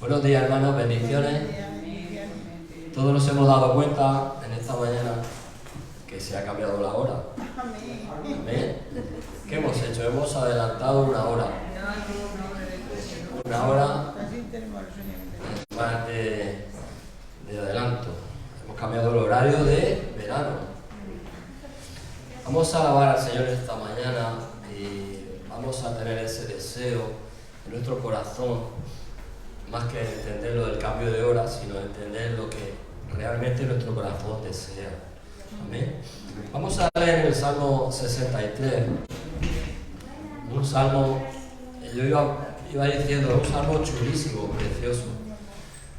Buenos días, hermanos, bendiciones. Todos nos hemos dado cuenta en esta mañana que se ha cambiado la hora. Amén. ¿Qué hemos hecho? Hemos adelantado una hora. Una hora más de adelanto. Hemos cambiado el horario de verano. Vamos a alabar al Señor esta mañana y vamos a tener ese deseo en nuestro corazón, más que entender lo del cambio de hora, sino entender lo que realmente nuestro corazón desea. Amén. Vamos a leer el Salmo 63. Un salmo, yo iba diciendo, un salmo chulísimo, precioso.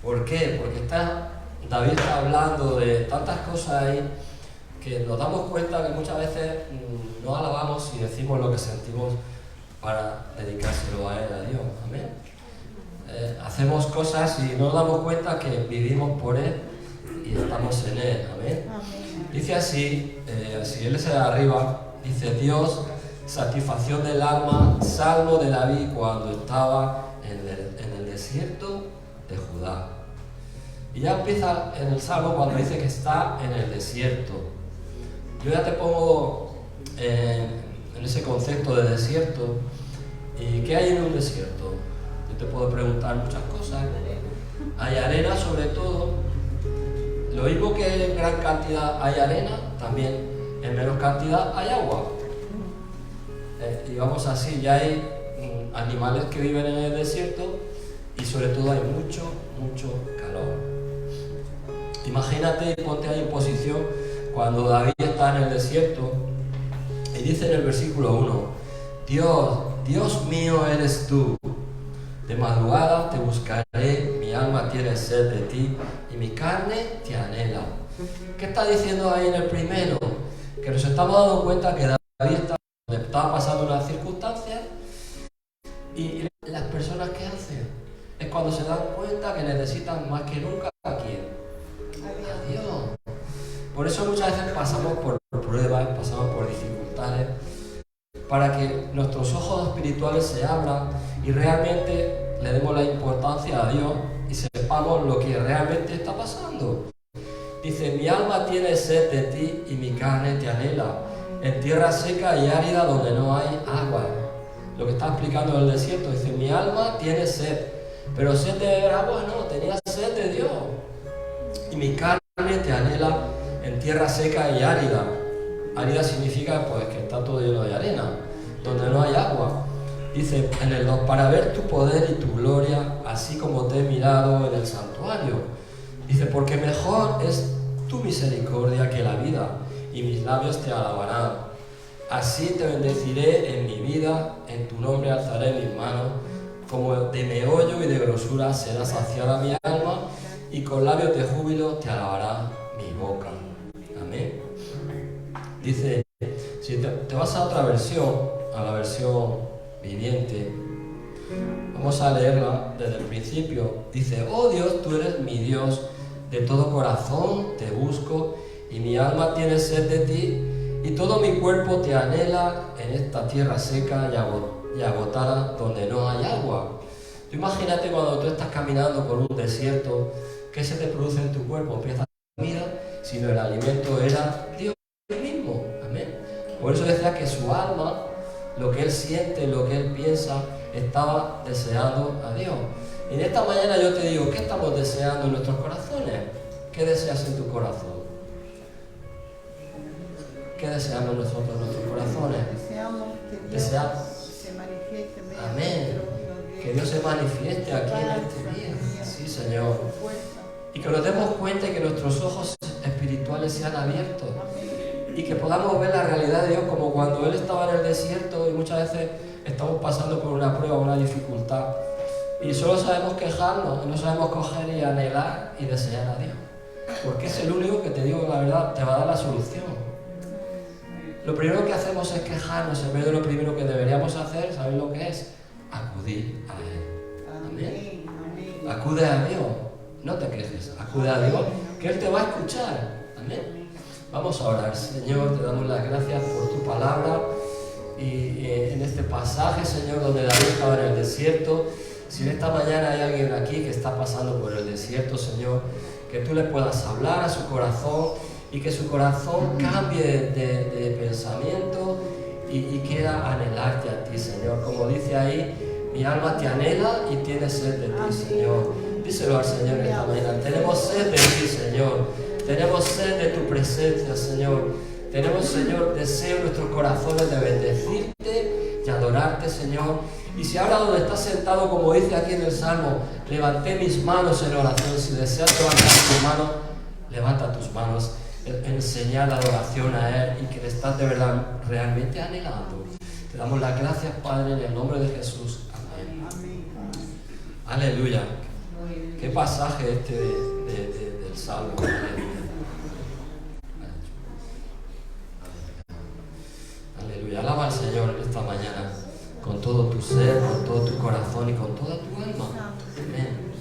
¿Por qué? Porque David está hablando de tantas cosas ahí que nos damos cuenta que muchas veces no alabamos y decimos lo que sentimos para dedicárselo a Él, a Dios. Amén. Hacemos cosas y no nos damos cuenta que vivimos por Él y estamos en Él. Amén. Amén. Dice así, si Él se da arriba, dice: Dios, satisfacción del alma, salmo de David cuando estaba en el desierto de Judá. Y ya empieza en el salmo cuando dice que está en el desierto. Yo ya te pongo en ese concepto de desierto. ¿Y qué hay en un desierto? Yo te puedo preguntar muchas cosas. Hay arena sobre todo. Lo mismo que en gran cantidad hay arena, también en menos cantidad hay agua. Y vamos así, ya hay animales que viven en el desierto y sobre todo hay mucho calor. Imagínate, ponte ahí en posición cuando David está en el desierto y dice en el versículo 1: Dios mío eres tú, de madrugada te buscaré, mi alma tiene sed de ti y mi carne te anhela. ¿Qué está diciendo ahí en el primero? Que nos estamos dando cuenta que David estaba pasando unas circunstancias y las personas que hacen es cuando se dan cuenta que necesitan más que nunca a quién. A Dios. Por eso muchas veces pasamos por pruebas, pasamos por dificultades, para que nuestros ojos espirituales se abran y realmente le demos la importancia a Dios y sepamos lo que realmente está pasando. Dice: mi alma tiene sed de ti y mi carne te anhela, en tierra seca y árida donde no hay agua. Lo que está explicando en el desierto, dice: mi alma tiene sed, pero sed de beber agua no, tenía sed de Dios. Y mi carne te anhela en tierra seca y árida. Árida significa pues que está todo lleno de arena, donde no hay agua. Dice en el 2: para ver tu poder y tu gloria, así como te he mirado en el santuario. Dice: porque mejor es tu misericordia que la vida, y mis labios te alabarán. Así te bendeciré en mi vida, en tu nombre alzaré mis manos, como de meollo y de grosura será saciada mi alma, y con labios de júbilo te alabará mi boca. Amén. Dice, si te vas a otra versión, a la versión viviente, vamos a leerla desde el principio. Dice: oh Dios, tú eres mi Dios, de todo corazón te busco, y mi alma tiene sed de ti, y todo mi cuerpo te anhela en esta tierra seca y agotada donde no hay agua. Tú imagínate cuando tú estás caminando por un desierto, ¿qué se te produce en tu cuerpo? Empiezas a mirar, sino el alimento era Dios mismo. Amén. Por eso decía que su alma, lo que él siente, lo que él piensa, estaba deseando a Dios. Y en esta mañana yo te digo, ¿qué estamos deseando en nuestros corazones? ¿Qué deseas en tu corazón? ¿Qué deseamos nosotros en nuestros corazones? Deseamos que Dios se manifieste. Amén. Que Dios se manifieste aquí en este día. Sí, Señor. Y que nos demos cuenta y que nuestros ojos espirituales sean abiertos. Y que podamos ver la realidad de Dios como cuando Él estaba en el desierto y muchas veces estamos pasando por una prueba, una dificultad. Y solo sabemos quejarnos, no sabemos coger y anhelar y desear a Dios. Porque es el único que, te digo la verdad, te va a dar la solución. Lo primero que hacemos es quejarnos en vez de lo primero que deberíamos hacer, ¿sabes lo que es? Acudir a Él. Amén. Acude a Dios, no te quejes, acude a Dios, que Él te va a escuchar. Amén. Vamos a orar. Señor, te damos las gracias por tu palabra y en este pasaje, Señor, donde David estaba en el desierto, Si en esta mañana hay alguien aquí que está pasando por el desierto, Señor, que tú le puedas hablar a su corazón y que su corazón cambie de pensamiento y quiera anhelarte a ti, Señor. Como dice ahí, mi alma te anhela y tiene sed de ti, Señor. Díselo al Señor esta mañana. Tenemos sed de ti, Señor. Tenemos sed de tu presencia, Señor. Tenemos, Señor, deseo en nuestros corazones de bendecirte y adorarte, Señor. Y si ahora donde estás sentado, como dice aquí en el Salmo, levanté mis manos en oración. Si deseas levantar tus manos, levanta tus manos en señal de adoración a Él y que le estás de verdad realmente anhelando. Te damos las gracias, Padre, en el nombre de Jesús. Amén. Aleluya. Qué pasaje este del Salmo. Aleluya. Alaba al Señor esta mañana con todo tu ser, con todo tu corazón y con toda tu alma. Amén.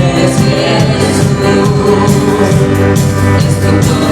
Eres Jesús, es tu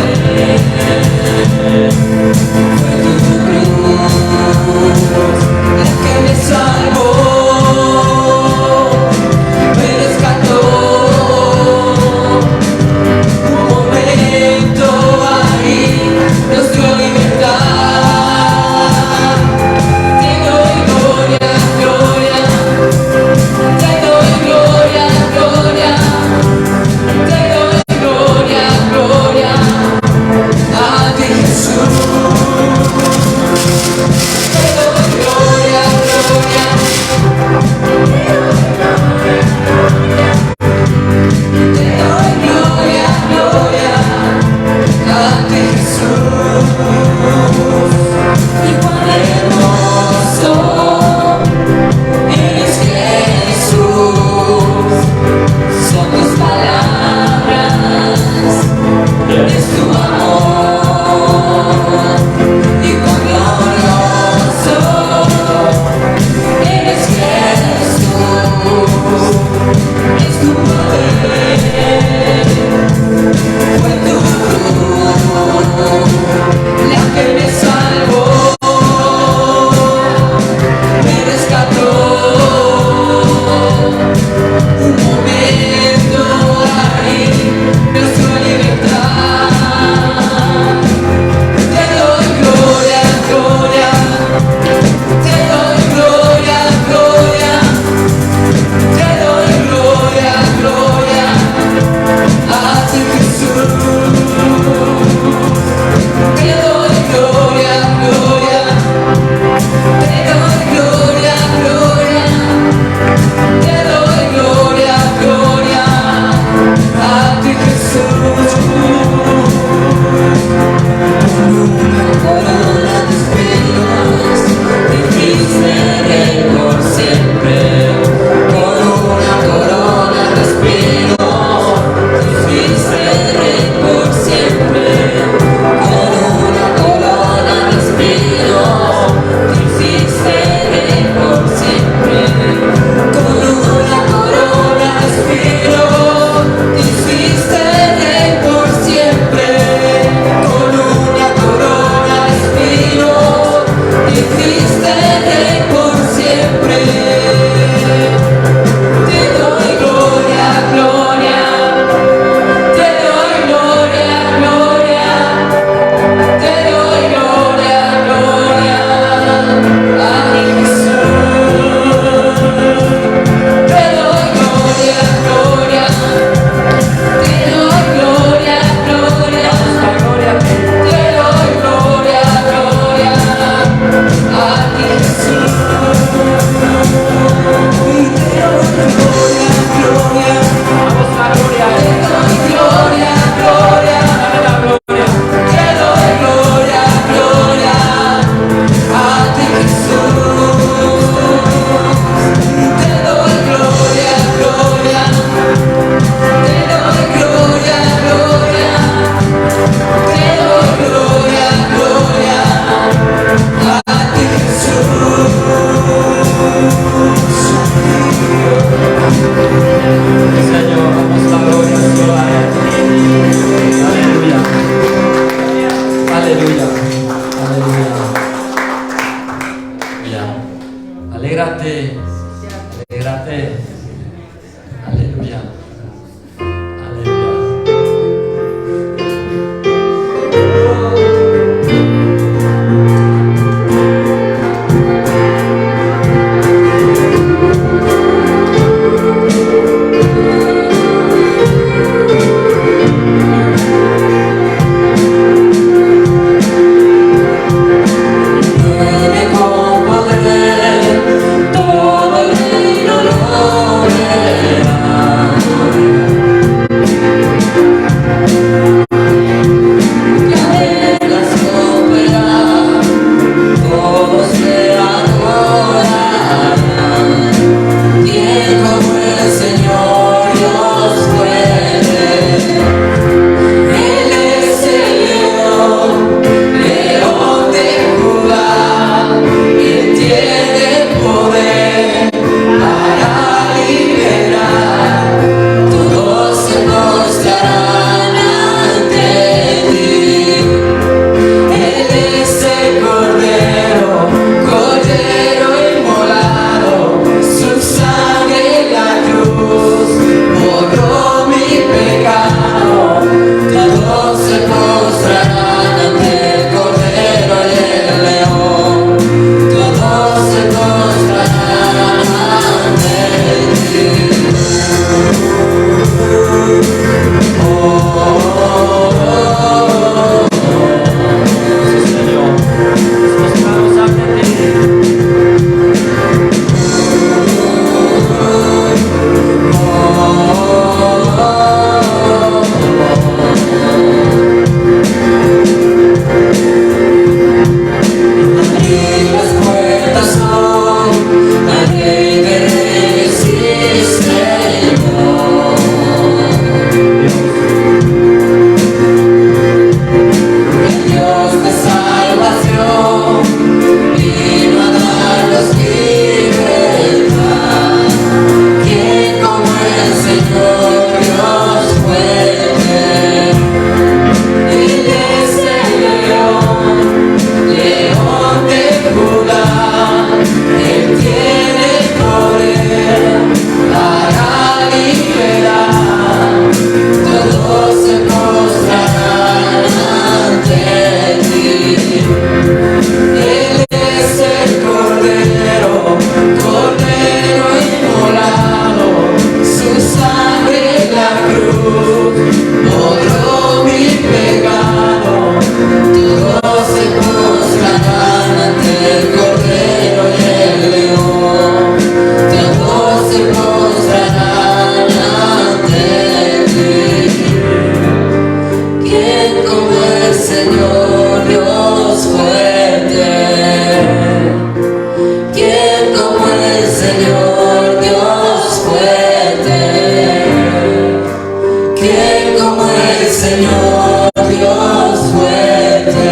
¿Quién como el Señor Dios fuerte?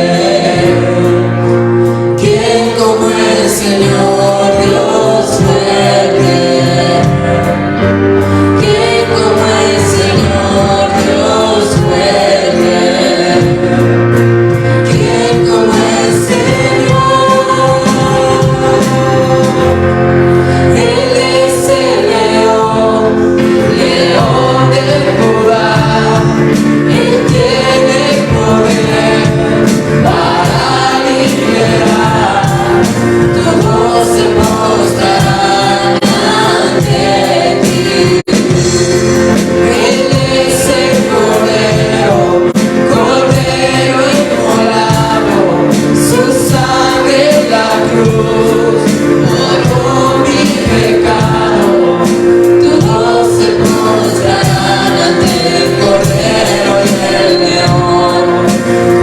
¿Quién como el Señor Dios fuerte? ¿Quién como el Señor Dios fuerte? ¿Quién como el Señor? Él es el león, león de Judá. Él tiene poder para liberar. Todos se postrarán ante ti. Él es el Cordero, Cordero inmolado. Su sangre en la cruz borró mi pecado. Todos se postrarán ante el Cordero y el León.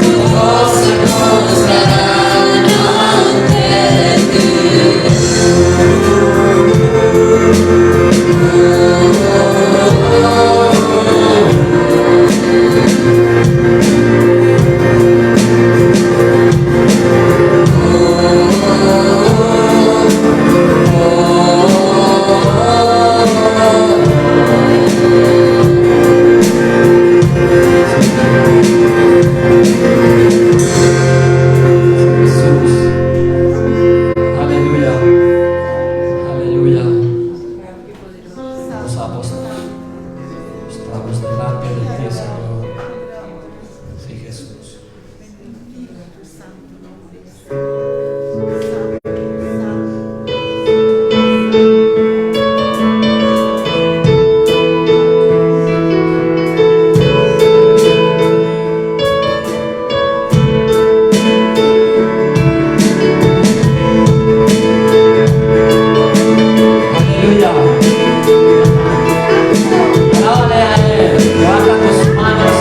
Todos se postrarán ante ti. Jesús. Aleluya. Aleluya. Nos postramos delante de ti, Señor. Sí, Jesús. Aleluya. Alábale a Él. Levanta tus manos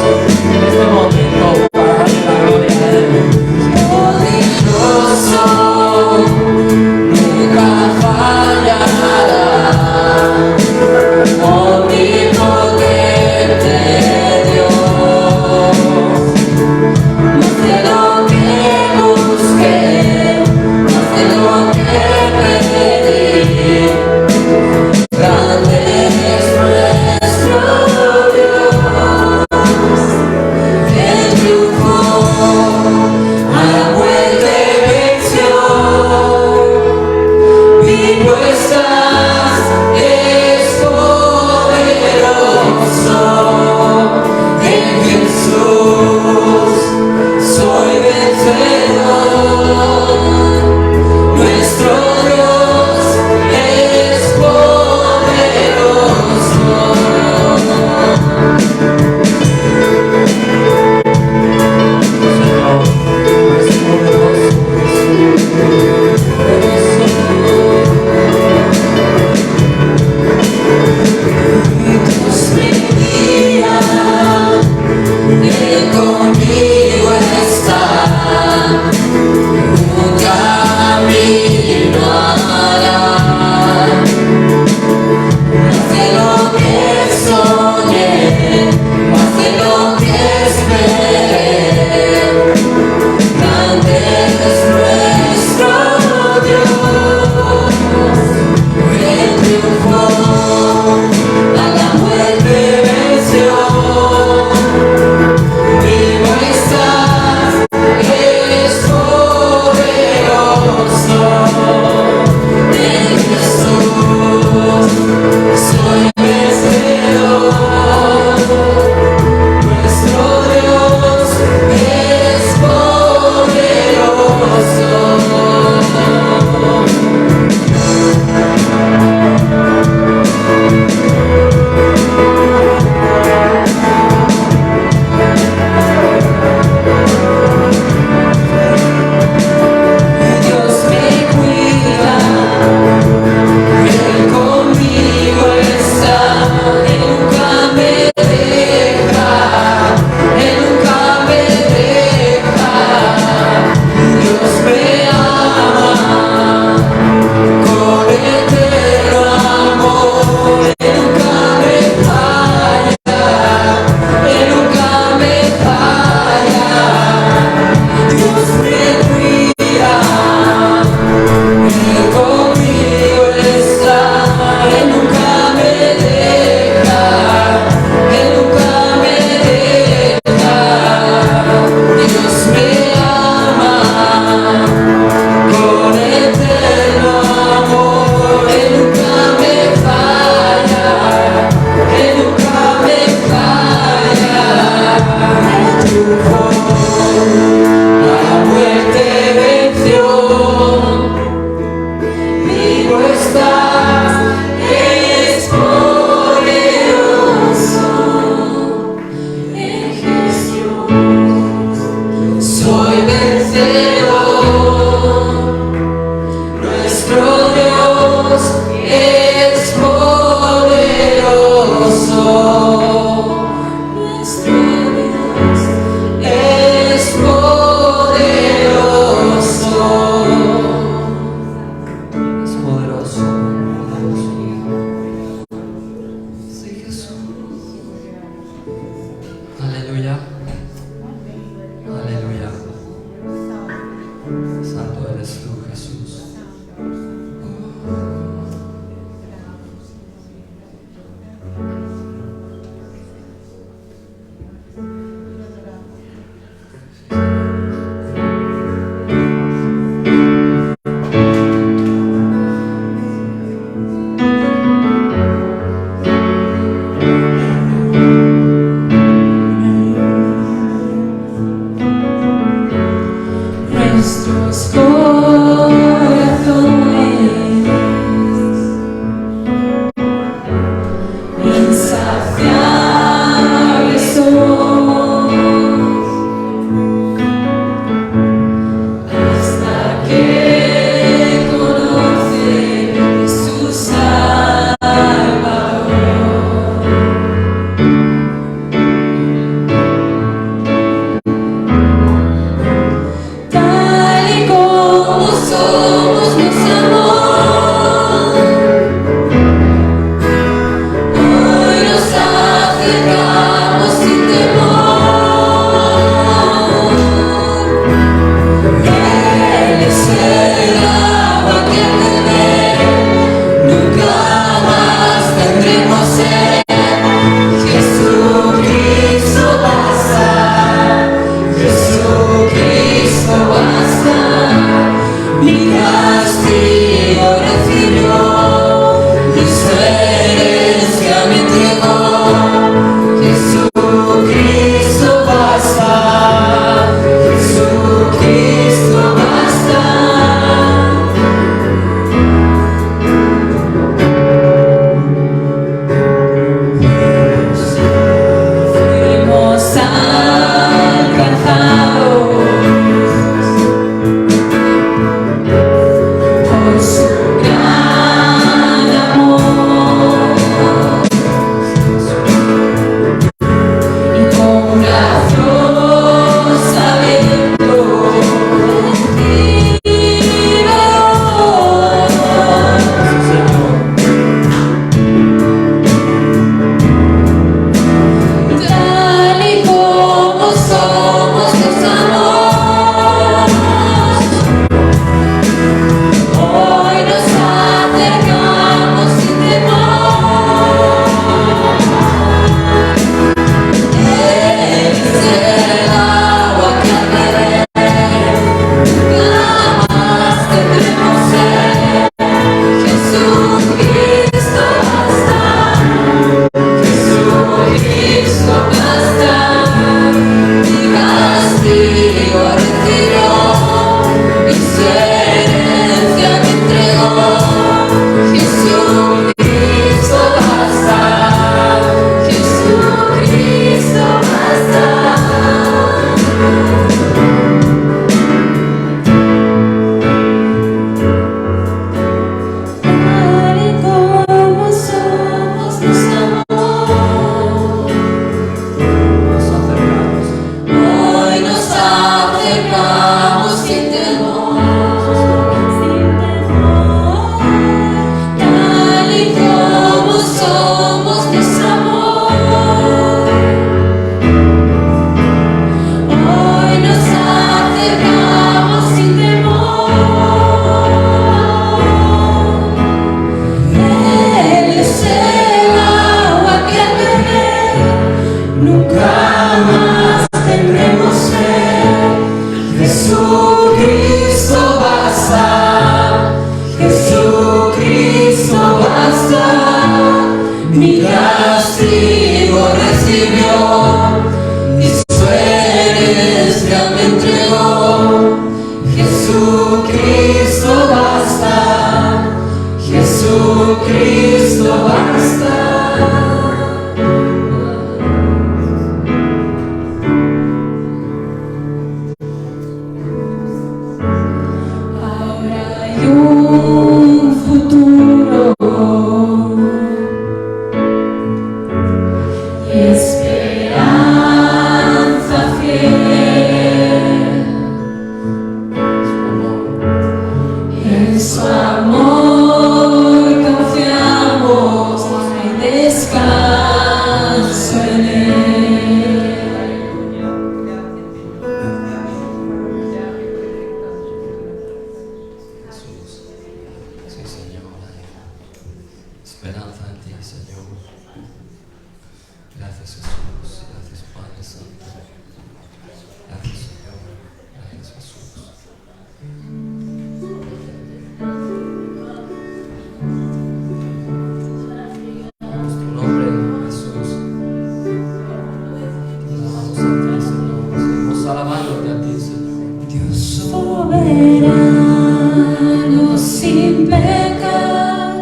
sin pecar,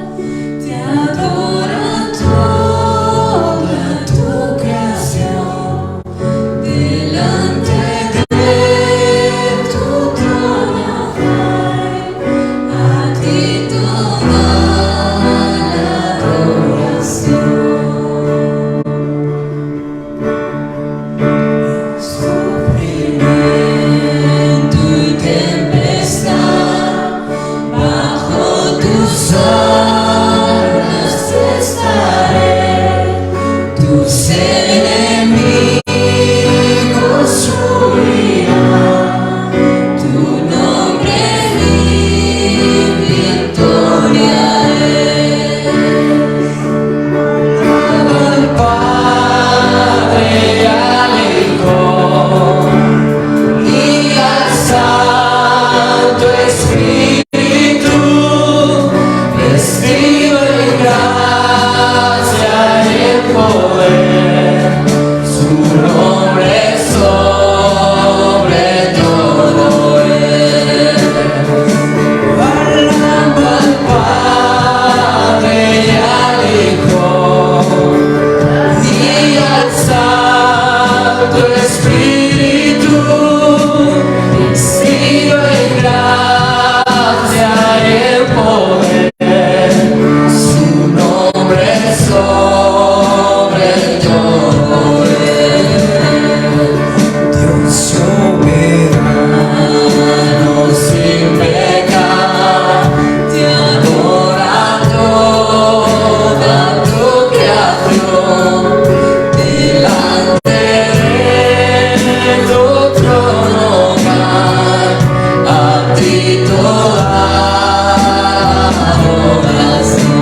te adora toda tu creación, delante de tu trono hay, a ti toda la adoración. Sufrimiento y tempestad, bajo tus alas estaré, tus enemigos huirán, tu nombre mi victoria es. Alaba al Padre y al Hijo y al Santo Espíritu, vestido en gracia y en poder, su nombre sobre todo es. Alaba al Padre y al Hijo y al Santo Espíritu, vestido en gracia y en poder, su nombre sobre todo es. Dios soberano sin pecado, te adora toda tu creación, delante de tu trono hay, a ti toda adoración.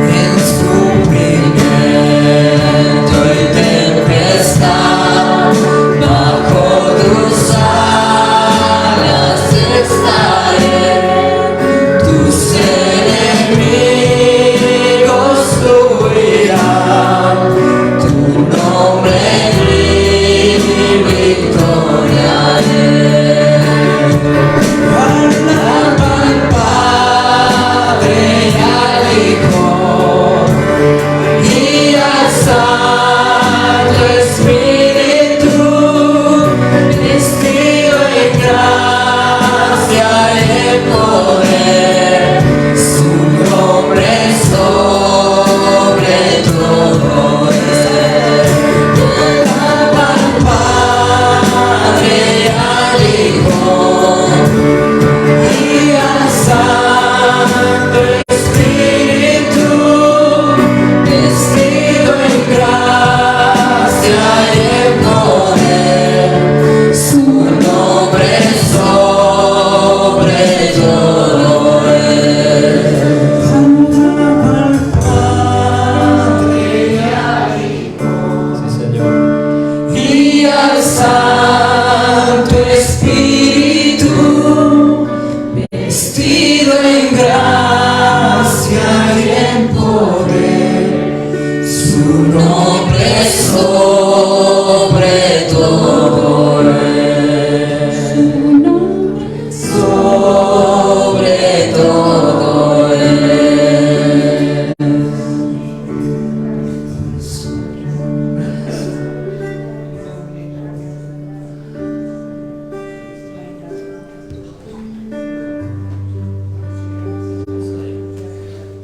En sufrimiento y tempestad, bajo tus alas estaré, tus enemigos huirán, tu nombre mi victoria es. Alaba al Padre y al Hijo y al Santo Espíritu, vestido en gracia y en poder, su nombre sobre todo es. Alaba al Padre y al Hijo y al Santo Espíritu, vestido en gracia y en poder, su nombre sobre todo es. Alaba al Padre y al Hijo Sí, Señor. y al Santo Espíritu, vestido en gracia y en poder, su nombre sobre todo es. Su nombre sobre todo es.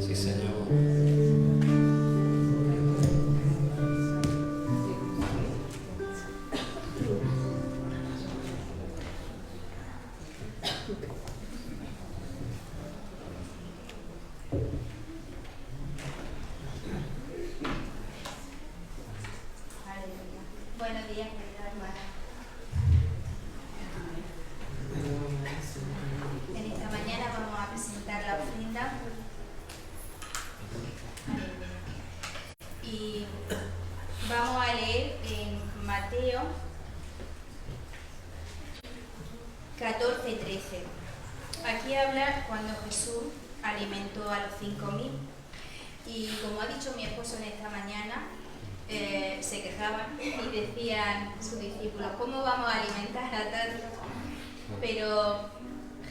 Sí, Señor. Aleluya. Buenos días, querida hermana. En esta mañana vamos a presentar la ofrenda. Aleluya. Y vamos a leer en Mateo 14:13. Aquí habla cuando Jesús alimentó a los 5.000. Y como ha dicho mi esposo en esta mañana, se quejaban y decían sus discípulos, ¿cómo vamos a alimentar a tantos? Pero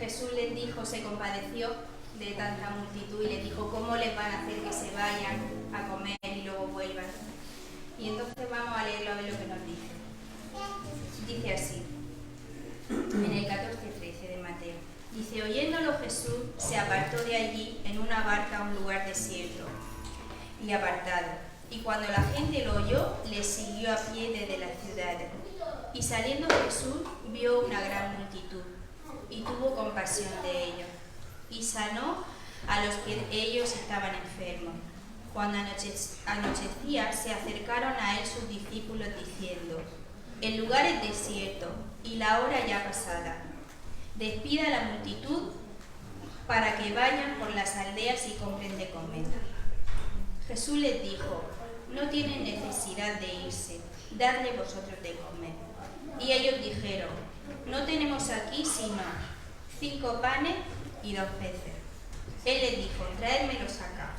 Jesús les dijo, se compadeció de tanta multitud y les dijo, ¿cómo les van a hacer que se vayan a comer y luego vuelvan? Y entonces vamos a leerlo a ver lo que nos dice. Dice así, en el 14:13 de Mateo. Dice, oyéndolo Jesús se apartó de allí en una barca a un lugar desierto y apartado. Y cuando la gente lo oyó, le siguió a pie desde la ciudad. Y saliendo Jesús vio una gran multitud y tuvo compasión de ellos. Y sanó a los que ellos estaban enfermos. Cuando anochecía, se acercaron a él sus discípulos diciendo, el lugar es desierto y la hora ya pasada. Despida a la multitud para que vayan por las aldeas y compren de comer. Jesús les dijo, no tienen necesidad de irse, dadle vosotros de comer. Y ellos dijeron, no tenemos aquí sino 5 panes y 2 peces. Él les dijo, traédmelos acá.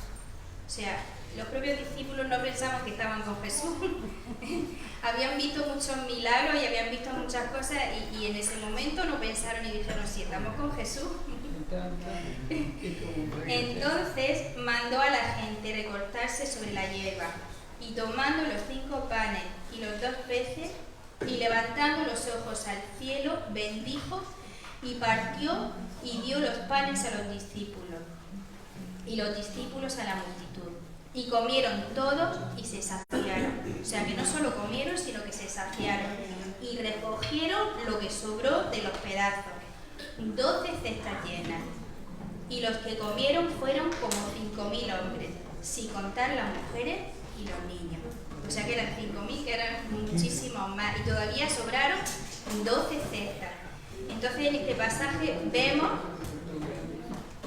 O sea, los propios discípulos no pensaban que estaban con Jesús. Habían visto muchos milagros y habían visto muchas cosas y en ese momento no pensaron y dijeron, sí, estamos con Jesús. Entonces mandó a la gente recortarse sobre la hierba y tomando los 5 panes y los 2 peces y levantando los ojos al cielo, bendijo y partió y dio los panes a los discípulos y los discípulos a la multitud. Y comieron todos y se saciaron. O sea que no solo comieron, sino que se saciaron. Y recogieron lo que sobró de los pedazos, 12 cestas llenas. Y los que comieron fueron como 5.000 hombres, sin contar las mujeres y los niños. O sea que eran 5.000, que eran muchísimos más. Y todavía sobraron 12 cestas. Entonces en este pasaje vemos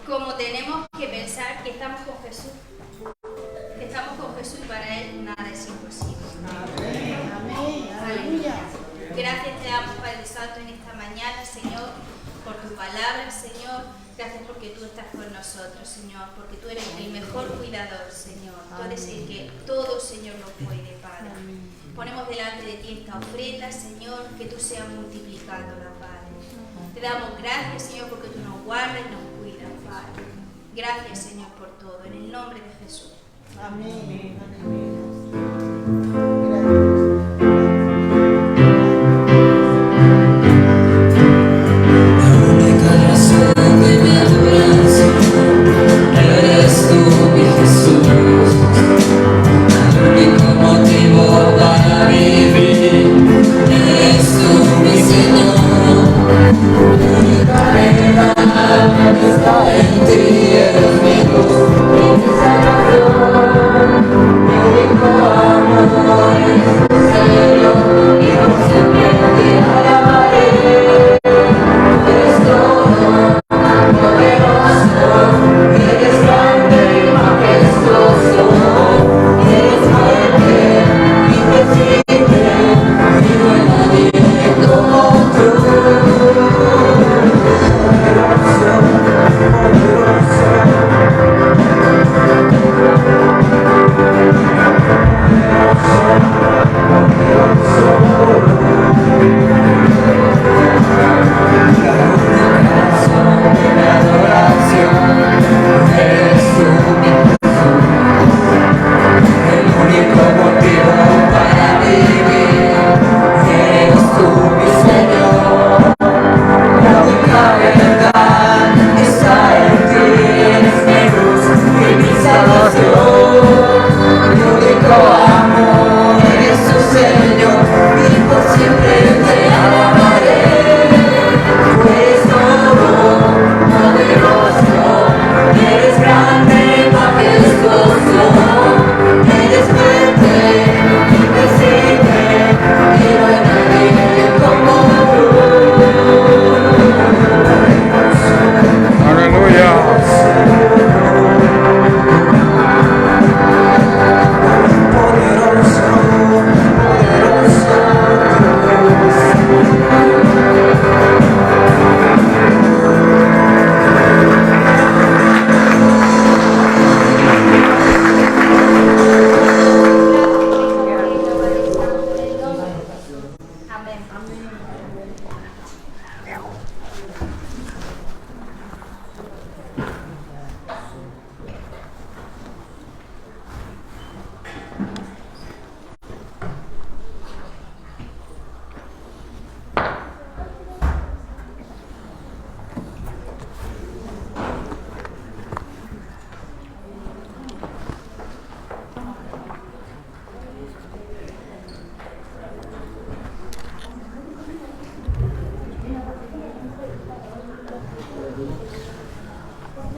cómo tenemos que pensar que estamos con Jesús. Que estamos con Jesús y para Él nada es imposible. Amén. Amén. Aleluya. Gracias te damos, Padre Santo, en esta mañana, Señor, por tu palabra, Señor. Gracias porque tú estás con nosotros, Señor, porque tú eres el mejor cuidador, Señor. Tú eres el que todo, Señor, nos puede, Padre. Ponemos delante de ti esta ofrenda, Señor, que tú seas multiplicándola, Padre. Te damos gracias, Señor, porque tú nos guardas y nos cuidas, Padre. Gracias, Señor, por todo. En el nombre de Jesús. Amén. La única razón de mi adoración eres tú, mi Jesús. El único motivo para vivir eres tú, mi Señor. La única verdad que está en ti eres mi luz y mi salvación.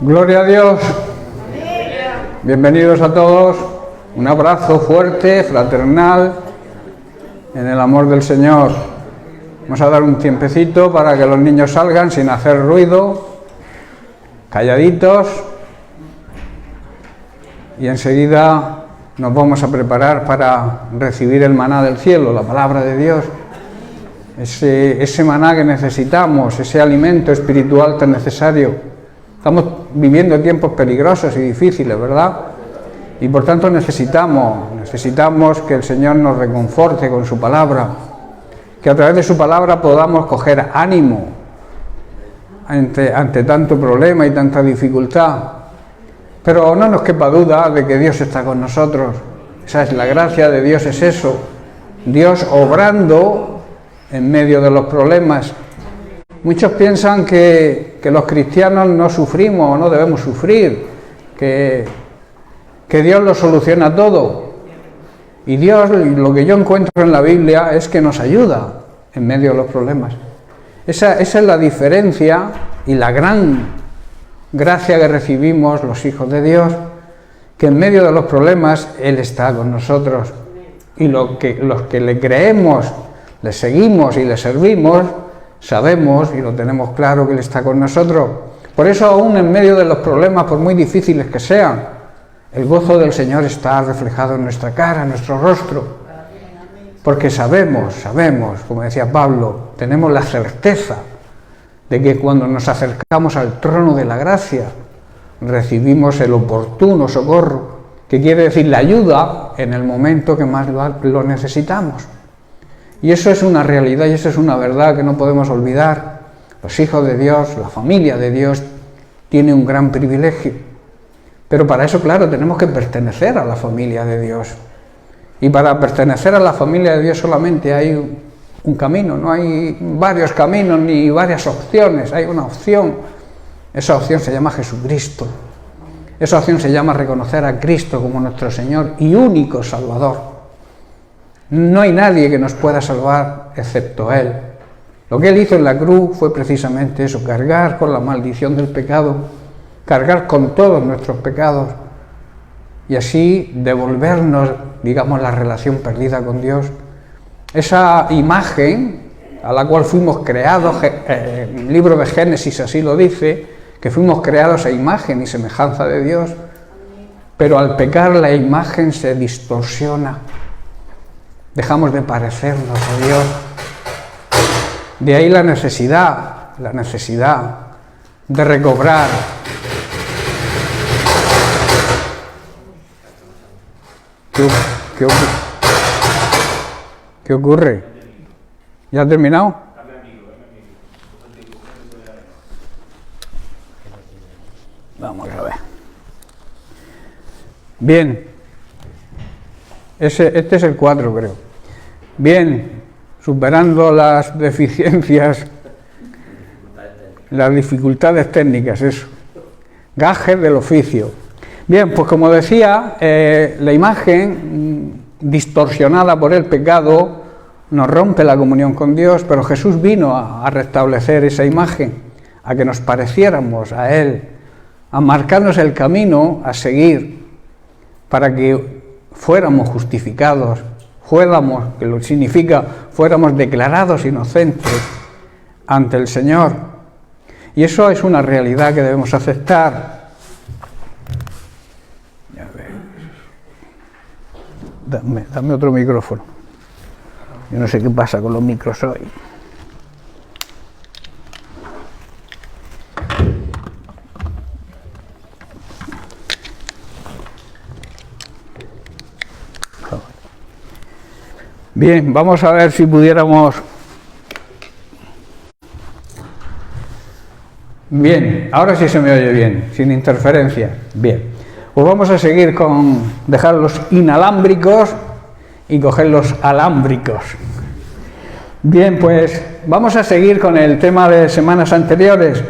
Gloria a Dios. Bienvenidos a todos. Un abrazo fuerte, fraternal, en el amor del Señor. Vamos a dar un tiempecito para que los niños salgan sin hacer ruido, calladitos, y enseguida nos vamos a preparar para recibir el maná del cielo, la palabra de Dios. Ese maná que necesitamos, ese alimento espiritual tan necesario. Estamos viviendo tiempos peligrosos y difíciles, ¿verdad? Y por tanto necesitamos que el Señor nos reconforte con su palabra, que a través de su palabra podamos coger ánimo ante tanto problema y tanta dificultad. Pero no nos quepa duda de que Dios está con nosotros. Esa es la gracia de Dios, es eso. Dios obrando en medio de los problemas. Muchos piensan que los cristianos no sufrimos o no debemos sufrir, que Dios lo soluciona todo. Y Dios, lo que yo encuentro en la Biblia, es que nos ayuda en medio de los problemas. Esa es la diferencia y la gran gracia que recibimos los hijos de Dios, que en medio de los problemas Él está con nosotros. Y los que le creemos, le seguimos y le servimos, sabemos y lo tenemos claro que Él está con nosotros. Por eso, aún en medio de los problemas, por muy difíciles que sean, el gozo del Señor está reflejado en nuestra cara, en nuestro rostro. Porque sabemos, como decía Pablo, tenemos la certeza de que cuando nos acercamos al trono de la gracia, recibimos el oportuno socorro, que quiere decir la ayuda en el momento que más lo necesitamos. Y eso es una realidad y eso es una verdad que no podemos olvidar. Los hijos de Dios, la familia de Dios, tiene un gran privilegio. Pero para eso, claro, tenemos que pertenecer a la familia de Dios. Y para pertenecer a la familia de Dios solamente hay un camino, no hay varios caminos ni varias opciones, hay una opción. Esa opción se llama Jesucristo. Esa opción se llama reconocer a Cristo como nuestro Señor y único Salvador. No hay nadie que nos pueda salvar excepto Él. Lo que Él hizo en la cruz fue precisamente eso, cargar con la maldición del pecado, cargar con todos nuestros pecados y así devolvernos, digamos, la relación perdida con Dios. Esa imagen a la cual fuimos creados, el libro de Génesis así lo dice, que fuimos creados a imagen y semejanza de Dios, pero al pecar la imagen se distorsiona. Dejamos de parecernos a Dios. De ahí la necesidad de recobrar ¿Qué ocurre? ¿Ya ha terminado? Vamos a ver. Bien. Este es el 4, creo. Bien, superando las deficiencias, las dificultades técnicas, eso. Gajes del oficio. Bien, pues como decía, la imagen distorsionada por el pecado nos rompe la comunión con Dios, pero Jesús vino a restablecer esa imagen, a que nos pareciéramos a Él, a marcarnos el camino a seguir, para que fuéramos justificados, que lo significa, fuéramos declarados inocentes ante el Señor. Y eso es una realidad que debemos aceptar. Dame otro micrófono. Yo no sé qué pasa con los micros hoy. Bien, vamos a ver si pudiéramos... Bien, ahora sí se me oye bien, sin interferencia. Bien, pues vamos a seguir con dejar los inalámbricos y coger los alámbricos. Bien, pues vamos a seguir con el tema de semanas anteriores.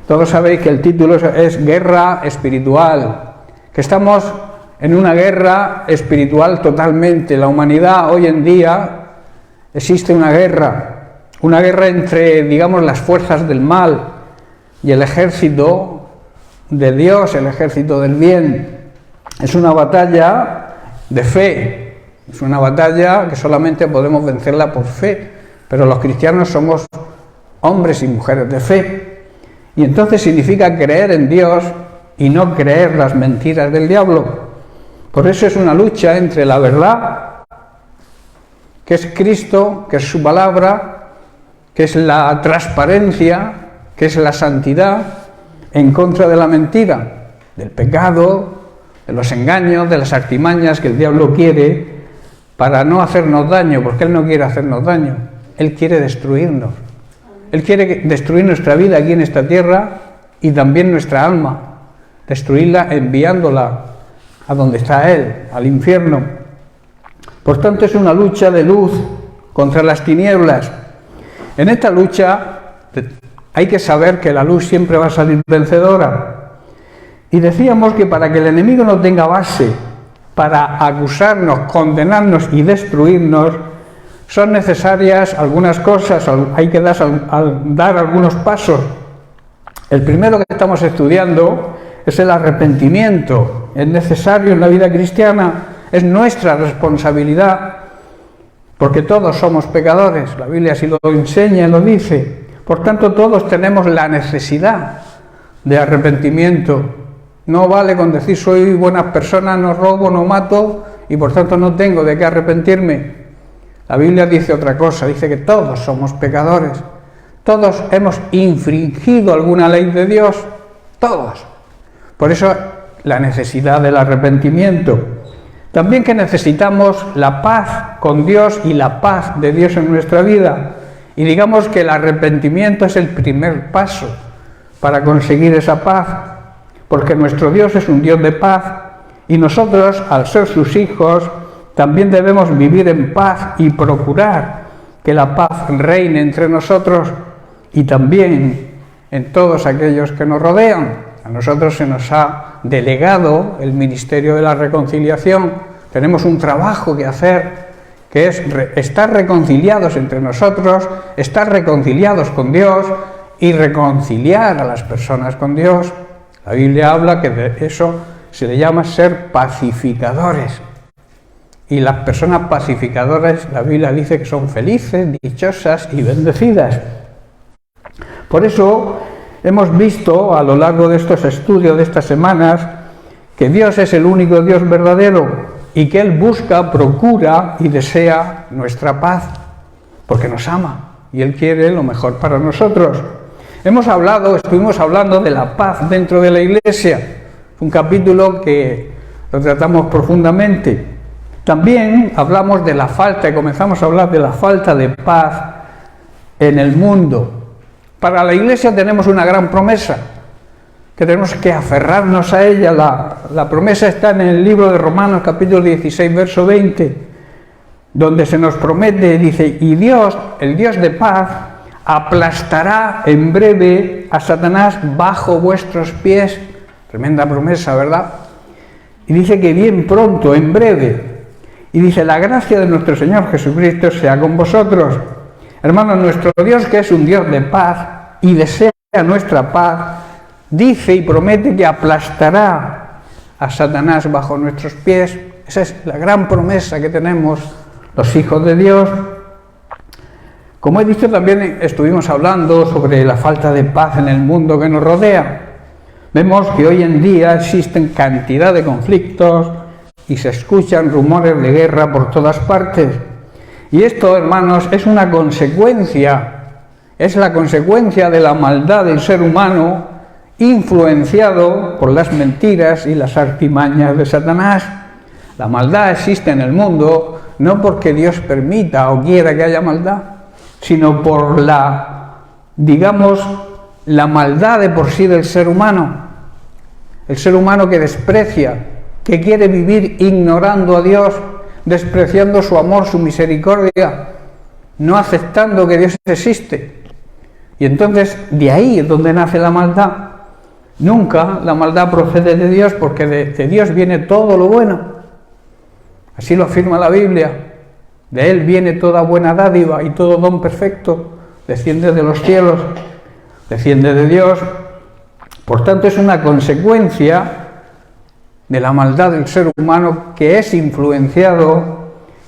Todos sabéis que el título es Guerra Espiritual, que estamos en una guerra espiritual totalmente. La humanidad hoy en día existe una guerra entre, digamos, las fuerzas del mal y el ejército de Dios, el ejército del bien. Es una batalla de fe, es una batalla que solamente podemos vencerla por fe, pero los cristianos somos hombres y mujeres de fe. Y entonces significa creer en Dios y no creer las mentiras del diablo. Por eso es una lucha entre la verdad, que es Cristo, que es su palabra, que es la transparencia, que es la santidad, en contra de la mentira, del pecado, de los engaños, de las artimañas que el diablo quiere para no hacernos daño, porque él no quiere hacernos daño, él quiere destruirnos. Él quiere destruir nuestra vida aquí en esta tierra y también nuestra alma, destruirla enviándola a donde está él, al infierno. Por tanto, es una lucha de luz contra las tinieblas. En esta lucha hay que saber que la luz siempre va a salir vencedora. Y decíamos que para que el enemigo no tenga base para acusarnos, condenarnos y destruirnos, son necesarias algunas cosas, hay que dar algunos pasos. El primero que estamos estudiando es el arrepentimiento. Es necesario en la vida cristiana, es nuestra responsabilidad, porque todos somos pecadores, la Biblia así lo enseña y lo dice. Por tanto, todos tenemos la necesidad de arrepentimiento. No vale con decir soy buena persona, no robo, no mato y por tanto no tengo de qué arrepentirme. La Biblia dice otra cosa, dice que todos somos pecadores, todos hemos infringido alguna ley de Dios, todos. Por eso la necesidad del arrepentimiento. También que necesitamos la paz con Dios y la paz de Dios en nuestra vida. Y digamos que el arrepentimiento es el primer paso para conseguir esa paz, porque nuestro Dios es un Dios de paz y nosotros, al ser sus hijos, también debemos vivir en paz y procurar que la paz reine entre nosotros y también en todos aquellos que nos rodean. A nosotros se nos ha delegado el ministerio de la reconciliación. Tenemos un trabajo que hacer, que es estar reconciliados entre nosotros, estar reconciliados con Dios y reconciliar a las personas con Dios. La Biblia habla que de eso se le llama ser pacificadores. Y las personas pacificadoras, la Biblia dice que son felices, dichosas y bendecidas. Por eso hemos visto a lo largo de estos estudios de estas semanas que Dios es el único Dios verdadero y que Él busca, procura y desea nuestra paz, porque nos ama y Él quiere lo mejor para nosotros. Estuvimos hablando de la paz dentro de la Iglesia, un capítulo que lo tratamos profundamente. También hablamos de la falta, y comenzamos a hablar de la falta de paz en el mundo. Para la Iglesia tenemos una gran promesa, que tenemos que aferrarnos a ella. La promesa está en el libro de Romanos, capítulo 16, verso 20, donde se nos promete, dice, y Dios, el Dios de paz, aplastará en breve a Satanás bajo vuestros pies. Tremenda promesa, ¿verdad? Y dice que bien pronto, en breve. Y dice, la gracia de nuestro Señor Jesucristo sea con vosotros. Hermanos, nuestro Dios, que es un Dios de paz y desea nuestra paz, dice y promete que aplastará a Satanás bajo nuestros pies. Esa es la gran promesa que tenemos los hijos de Dios. Como he dicho, también estuvimos hablando sobre la falta de paz en el mundo que nos rodea. Vemos que hoy en día existen cantidad de conflictos y se escuchan rumores de guerra por todas partes. Y esto, hermanos, es una consecuencia, es la consecuencia de la maldad del ser humano, influenciado por las mentiras y las artimañas de Satanás. La maldad existe en el mundo no porque Dios permita o quiera que haya maldad, sino por la maldad de por sí del ser humano. El ser humano que desprecia, que quiere vivir ignorando a Dios, despreciando su amor, su misericordia, no aceptando que Dios existe. Y entonces de ahí es donde nace la maldad. Nunca la maldad procede de Dios, porque de Dios viene todo lo bueno. Así lo afirma la Biblia. De Él viene toda buena dádiva y todo don perfecto. Desciende de los cielos, desciende de Dios. Por tanto, es una consecuencia de la maldad del ser humano que es influenciado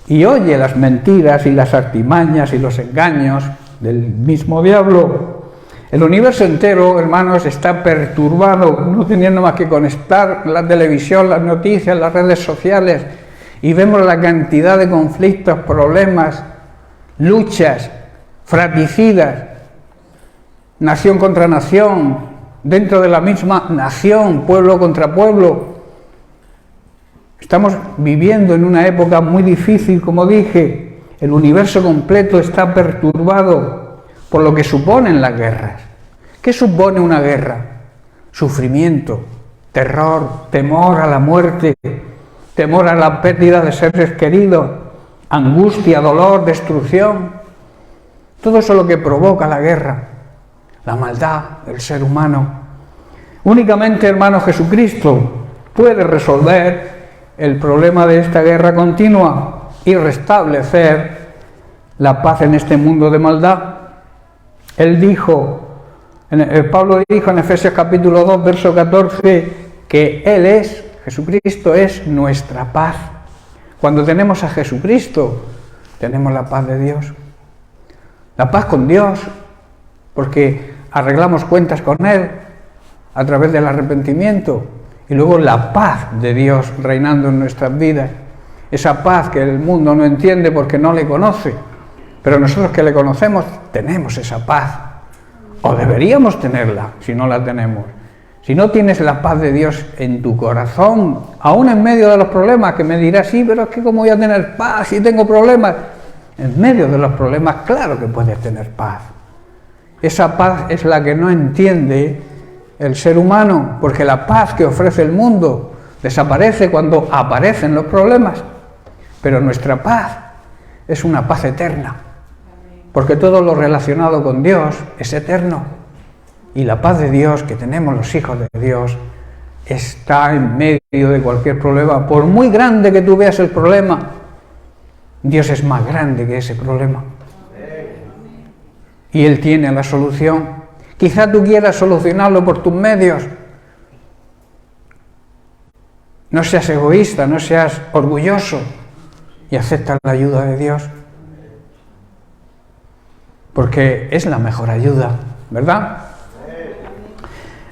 y oye las mentiras y las artimañas y los engaños del mismo diablo. El universo entero, hermanos, está perturbado, no teniendo más que conectar la televisión, las noticias, las redes sociales, y vemos la cantidad de conflictos, problemas, luchas fratricidas, nación contra nación, dentro de la misma nación, pueblo contra pueblo. Estamos viviendo en una época muy difícil, como dije. El universo completo está perturbado por lo que suponen las guerras. ¿Qué supone una guerra? Sufrimiento, terror, temor a la muerte, temor a la pérdida de seres queridos, angustia, dolor, destrucción. Todo eso es lo que provoca la guerra, la maldad del ser humano. Únicamente, hermano, Jesucristo puede resolver el problema de esta guerra continua y restablecer la paz en este mundo de maldad. Pablo dijo en Efesios capítulo 2, verso 14, que Jesucristo es nuestra paz. Cuando tenemos a Jesucristo, tenemos la paz de Dios. La paz con Dios, porque arreglamos cuentas con Él a través del arrepentimiento, y luego la paz de Dios reinando en nuestras vidas. Esa paz que el mundo no entiende porque no le conoce, pero nosotros que le conocemos tenemos esa paz, o deberíamos tenerla si no la tenemos. Si no tienes la paz de Dios en tu corazón, aún en medio de los problemas, que me dirás, sí, pero es que ¿cómo voy a tener paz si tengo problemas? En medio de los problemas, claro que puedes tener paz. Esa paz es la que no entiende el ser humano, porque la paz que ofrece el mundo desaparece cuando aparecen los problemas, pero nuestra paz es una paz eterna, porque todo lo relacionado con Dios es eterno, y la paz de Dios que tenemos los hijos de Dios está en medio de cualquier problema. Por muy grande que tú veas el problema, Dios es más grande que ese problema, y Él tiene la solución. Quizá tú quieras solucionarlo por tus medios. No seas egoísta, no seas orgulloso y acepta la ayuda de Dios, porque es la mejor ayuda, ¿verdad?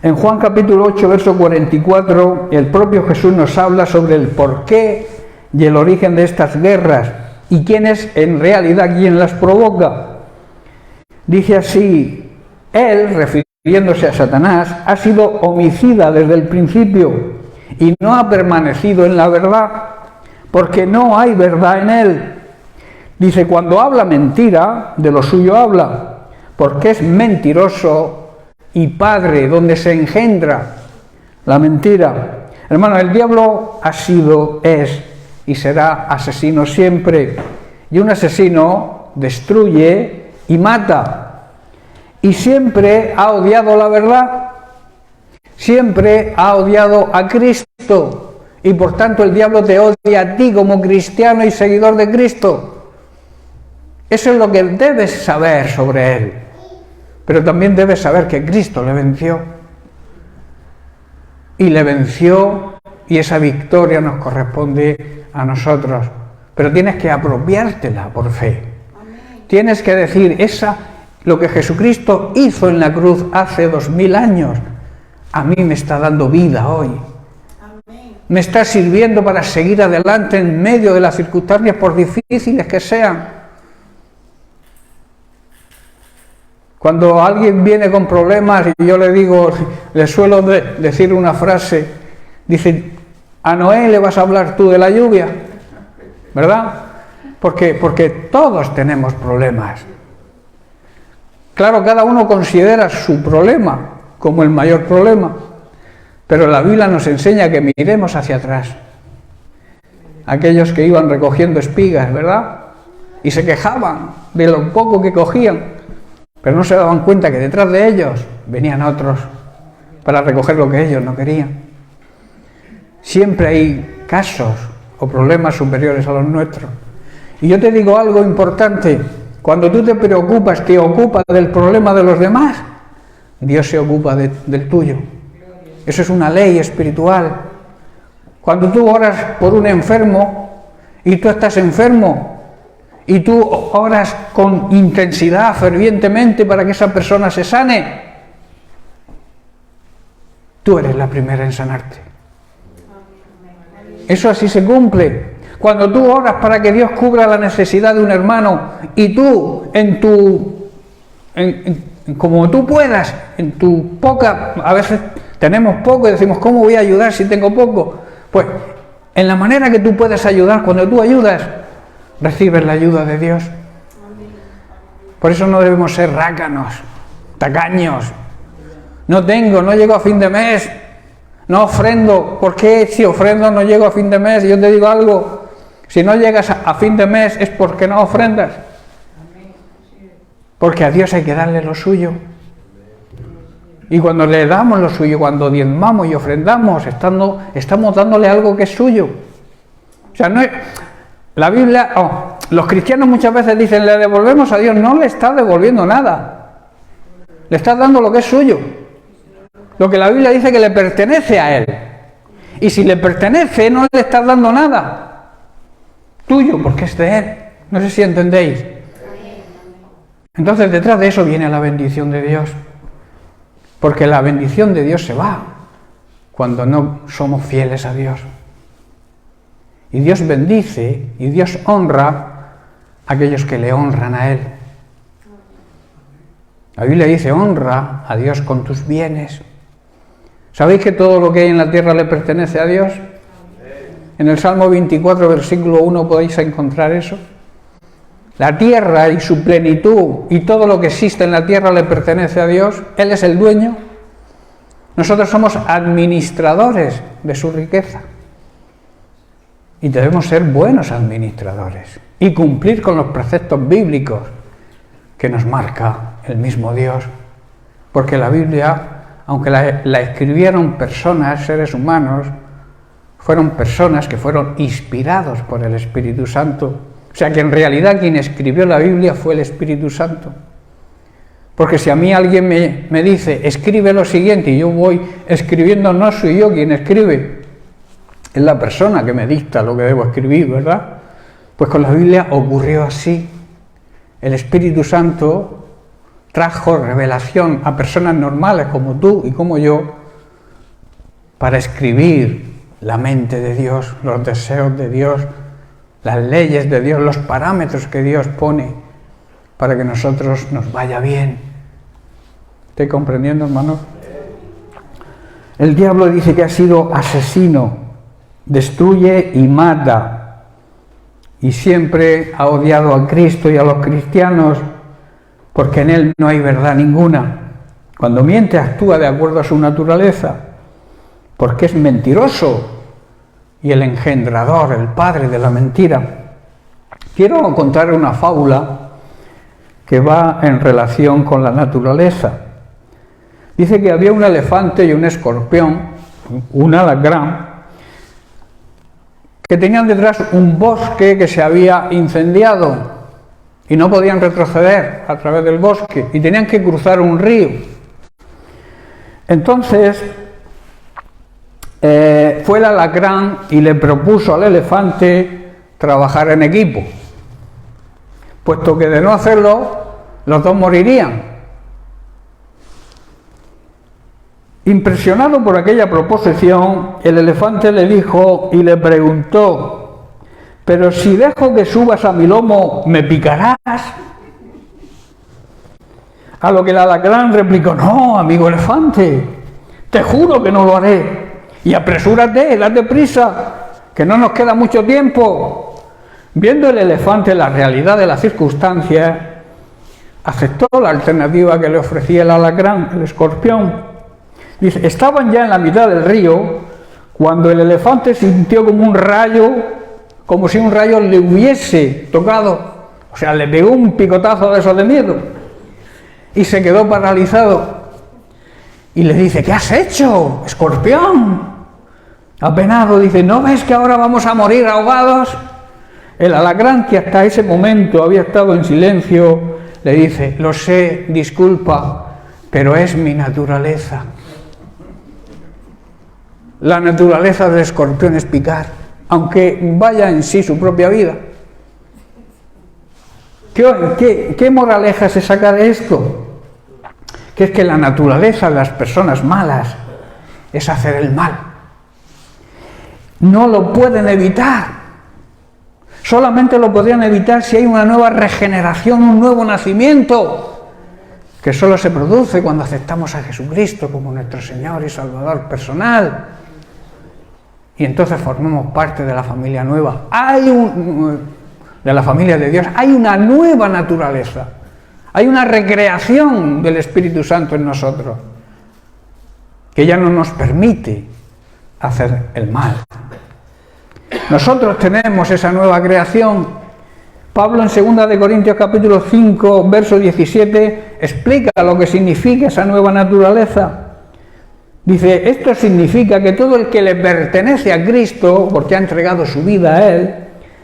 En Juan capítulo 8, verso 44, el propio Jesús nos habla sobre el porqué y el origen de estas guerras y quién es en realidad quien las provoca. Dice así: Él, refiriéndose a Satanás, ha sido homicida desde el principio y no ha permanecido en la verdad, porque no hay verdad en él. Dice, cuando habla mentira, de lo suyo habla, porque es mentiroso y padre donde se engendra la mentira. Hermano, el diablo ha sido, es y será asesino siempre. Y un asesino destruye y mata. Y siempre ha odiado la verdad, siempre ha odiado a Cristo, y por tanto el diablo te odia a ti como cristiano y seguidor de Cristo. Eso es lo que debes saber sobre él, pero también debes saber que Cristo le venció, y esa victoria nos corresponde a nosotros, pero tienes que apropiártela por fe. Tienes que decir, lo que Jesucristo hizo en la cruz hace 2000 años, a mí me está dando vida hoy. Me está sirviendo para seguir adelante en medio de las circunstancias, por difíciles que sean. Cuando alguien viene con problemas y yo le suelo decir una frase, dice, a Noé le vas a hablar tú de la lluvia, ¿verdad? Porque todos tenemos problemas. Claro, cada uno considera su problema como el mayor problema, pero la Biblia nos enseña que miremos hacia atrás. Aquellos que iban recogiendo espigas, ¿verdad? Y se quejaban de lo poco que cogían, pero no se daban cuenta que detrás de ellos venían otros para recoger lo que ellos no querían. Siempre hay casos o problemas superiores a los nuestros. Y yo te digo algo importante: cuando tú te ocupas del problema de los demás, Dios se ocupa del tuyo. Eso es una ley espiritual. Cuando tú oras por un enfermo y tú estás enfermo y tú oras con intensidad, fervientemente para que esa persona se sane, tú eres la primera en sanarte. Eso así se cumple. Cuando tú oras para que Dios cubra la necesidad de un hermano y tú, como tú puedas, en tu poca, a veces tenemos poco y decimos, ¿cómo voy a ayudar si tengo poco? Pues en la manera que tú puedes ayudar, cuando tú ayudas, recibes la ayuda de Dios. Por eso no debemos ser rácanos, tacaños. No llego a fin de mes, no ofrendo. ¿Por qué si ofrendo no llego a fin de mes? Y yo te digo algo, si no llegas a fin de mes es porque no ofrendas. Porque a Dios hay que darle lo suyo. Y cuando le damos lo suyo, cuando diezmamos y ofrendamos, estamos dándole algo que es suyo. O sea, no es, la Biblia, los cristianos muchas veces dicen, le devolvemos a Dios. No le estás devolviendo nada. Le estás dando lo que es suyo. Lo que la Biblia dice que le pertenece a Él. Y si le pertenece, no le estás dando nada tuyo, porque es de Él. No sé si entendéis. Entonces detrás de eso viene la bendición de Dios. Porque la bendición de Dios se va cuando no somos fieles a Dios. Y Dios bendice y Dios honra a aquellos que le honran a Él. La Biblia dice, honra a Dios con tus bienes. ¿Sabéis que todo lo que hay en la tierra le pertenece a Dios? En el Salmo 24, versículo 1 podéis encontrar eso. La tierra y su plenitud y todo lo que existe en la tierra le pertenece a Dios. Él es el dueño. Nosotros somos administradores de su riqueza. Y debemos ser buenos administradores y cumplir con los preceptos bíblicos que nos marca el mismo Dios. Porque la Biblia, aunque la escribieron personas, seres humanos, fueron personas que fueron inspirados por el Espíritu Santo. O sea que en realidad quien escribió la Biblia fue el Espíritu Santo. Porque si a mí alguien me dice, escribe lo siguiente, y yo voy escribiendo, no soy yo quien escribe, es la persona que me dicta lo que debo escribir, ¿verdad? Pues con la Biblia ocurrió así. El Espíritu Santo trajo revelación a personas normales como tú y como yo para escribir la mente de Dios, los deseos de Dios, las leyes de Dios, los parámetros que Dios pone para que nosotros nos vaya bien. ¿Estoy comprendiendo, hermano? El diablo dice que ha sido asesino, destruye y mata, y siempre ha odiado a Cristo y a los cristianos porque en él no hay verdad ninguna. Cuando miente actúa de acuerdo a su naturaleza, porque es mentiroso y el engendrador, el padre de la mentira. Quiero contar una fábula que va en relación con la naturaleza. Dice que había un elefante y un escorpión, un alacrán, que tenían detrás un bosque que se había incendiado y no podían retroceder a través del bosque y tenían que cruzar un río. Entonces fue el alacrán y le propuso al elefante trabajar en equipo, puesto que de no hacerlo los dos morirían. Impresionado por aquella proposición, el elefante le dijo y le preguntó, ¿pero si dejo que subas a mi lomo, me picarás? A lo que el alacrán replicó, no, amigo elefante, te juro que no lo haré. Y apresúrate, date prisa, que no nos queda mucho tiempo. Viendo el elefante la realidad de las circunstancias, aceptó la alternativa que le ofrecía el alacrán, el escorpión. Dice, estaban ya en la mitad del río cuando el elefante sintió como un rayo, como si un rayo le hubiese tocado. O sea, le pegó un picotazo de esos de miedo y se quedó paralizado. Y le dice, ¿qué has hecho, escorpión? Apenado, dice, ¿no ves que ahora vamos a morir ahogados? El alacrán, que hasta ese momento había estado en silencio, le dice, lo sé, disculpa, pero es mi naturaleza. la naturaleza del escorpión es picar, aunque vaya en sí su propia vida. ¿Qué moraleja se saca de esto? Que es que la naturaleza de las personas malas es hacer el mal. No lo pueden evitar. Solamente lo podrían evitar si hay una nueva regeneración, un nuevo nacimiento, que solo se produce cuando aceptamos a Jesucristo como nuestro Señor y Salvador personal. Y entonces formamos parte de la familia nueva. De la familia de Dios. Hay una nueva naturaleza. Hay una recreación del Espíritu Santo en nosotros, que ya no nos permite hacer el mal. Nosotros tenemos esa nueva creación. Pablo en 2 de Corintios capítulo 5, verso 17, explica lo que significa esa nueva naturaleza. Dice, esto significa que todo el que le pertenece a Cristo, porque ha entregado su vida a Él,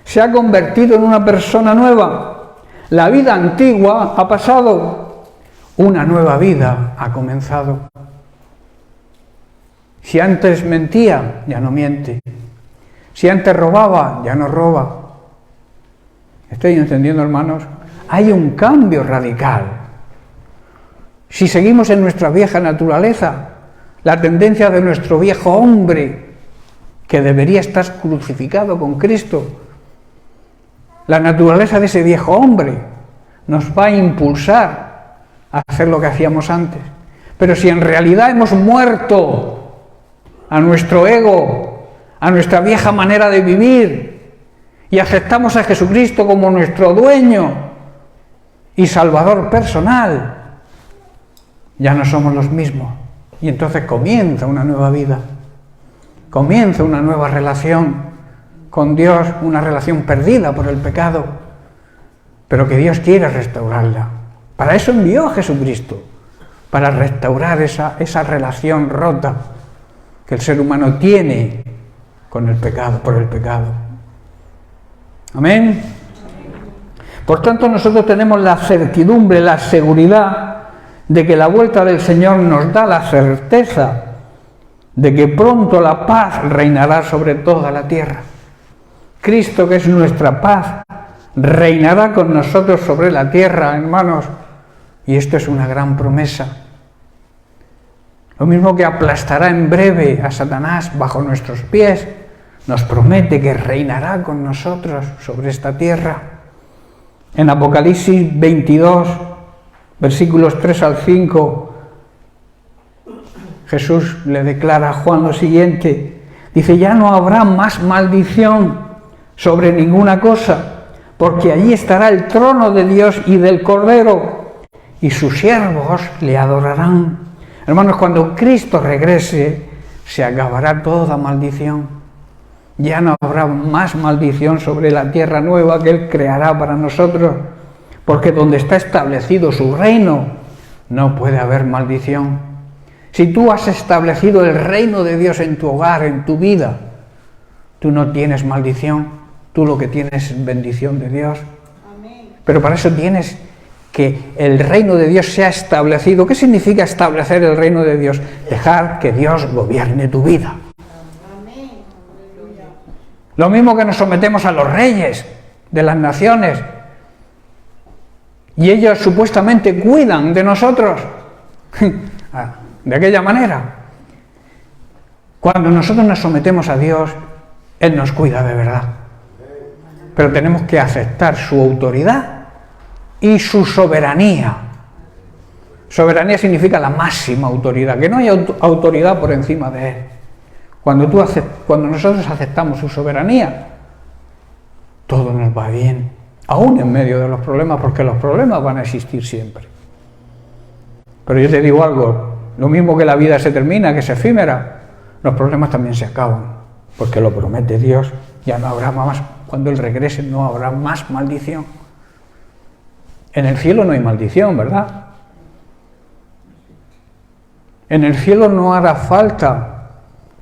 se ha convertido en una persona nueva. La vida antigua ha pasado, una nueva vida ha comenzado. Si antes mentía, ya no miente. Si antes robaba, ya no roba. ¿Estoy entendiendo, hermanos? Hay un cambio radical. Si seguimos en nuestra vieja naturaleza, la tendencia de nuestro viejo hombre, que debería estar crucificado con Cristo, la naturaleza de ese viejo hombre nos va a impulsar a hacer lo que hacíamos antes. Pero si en realidad hemos muerto a nuestro ego, a nuestra vieja manera de vivir, y aceptamos a Jesucristo como nuestro dueño y Salvador personal, ya no somos los mismos. Y entonces comienza una nueva vida, comienza una nueva relación con Dios, una relación perdida por el pecado, pero que Dios quiere restaurarla. Para eso envió a Jesucristo, para restaurar esa relación rota que el ser humano tiene con el pecado, por el pecado. Amén. Por tanto, nosotros tenemos la certidumbre, la seguridad de que la vuelta del Señor nos da la certeza de que pronto la paz reinará sobre toda la tierra. Cristo, que es nuestra paz, reinará con nosotros sobre la tierra, hermanos, y esto es una gran promesa. Lo mismo que aplastará en breve a Satanás bajo nuestros pies, nos promete que reinará con nosotros sobre esta tierra. En Apocalipsis 22, versículos 3 al 5, Jesús le declara a Juan lo siguiente, dice, ya no habrá más maldición sobre ninguna cosa, porque allí estará el trono de Dios y del Cordero, y sus siervos le adorarán. Hermanos, cuando Cristo regrese, se acabará toda maldición. Ya no habrá más maldición sobre la tierra nueva que Él creará para nosotros, porque donde está establecido su reino, no puede haber maldición. Si tú has establecido el reino de Dios en tu hogar, en tu vida, tú no tienes maldición. Tú lo que tienes es bendición de Dios. Amén. Pero para eso tienes que el reino de Dios sea establecido. ¿Qué significa establecer el reino de Dios? Dejar que Dios gobierne tu vida. Amén. Aleluya. Lo mismo que nos sometemos a los reyes de las naciones. Y ellos supuestamente cuidan de nosotros. De aquella manera. Cuando nosotros nos sometemos a Dios, Él nos cuida de verdad. Pero tenemos que aceptar su autoridad y su soberanía. Soberanía significa la máxima autoridad, que no hay autoridad por encima de Él. Cuando nosotros aceptamos su soberanía, todo nos va bien, aún en medio de los problemas, porque los problemas van a existir siempre. Pero yo te digo algo, lo mismo que la vida se termina, que es efímera, los problemas también se acaban, porque lo promete Dios, ya no habrá más. Cuando Él regrese no habrá más maldición. En el cielo no hay maldición, ¿verdad? En el cielo no hará falta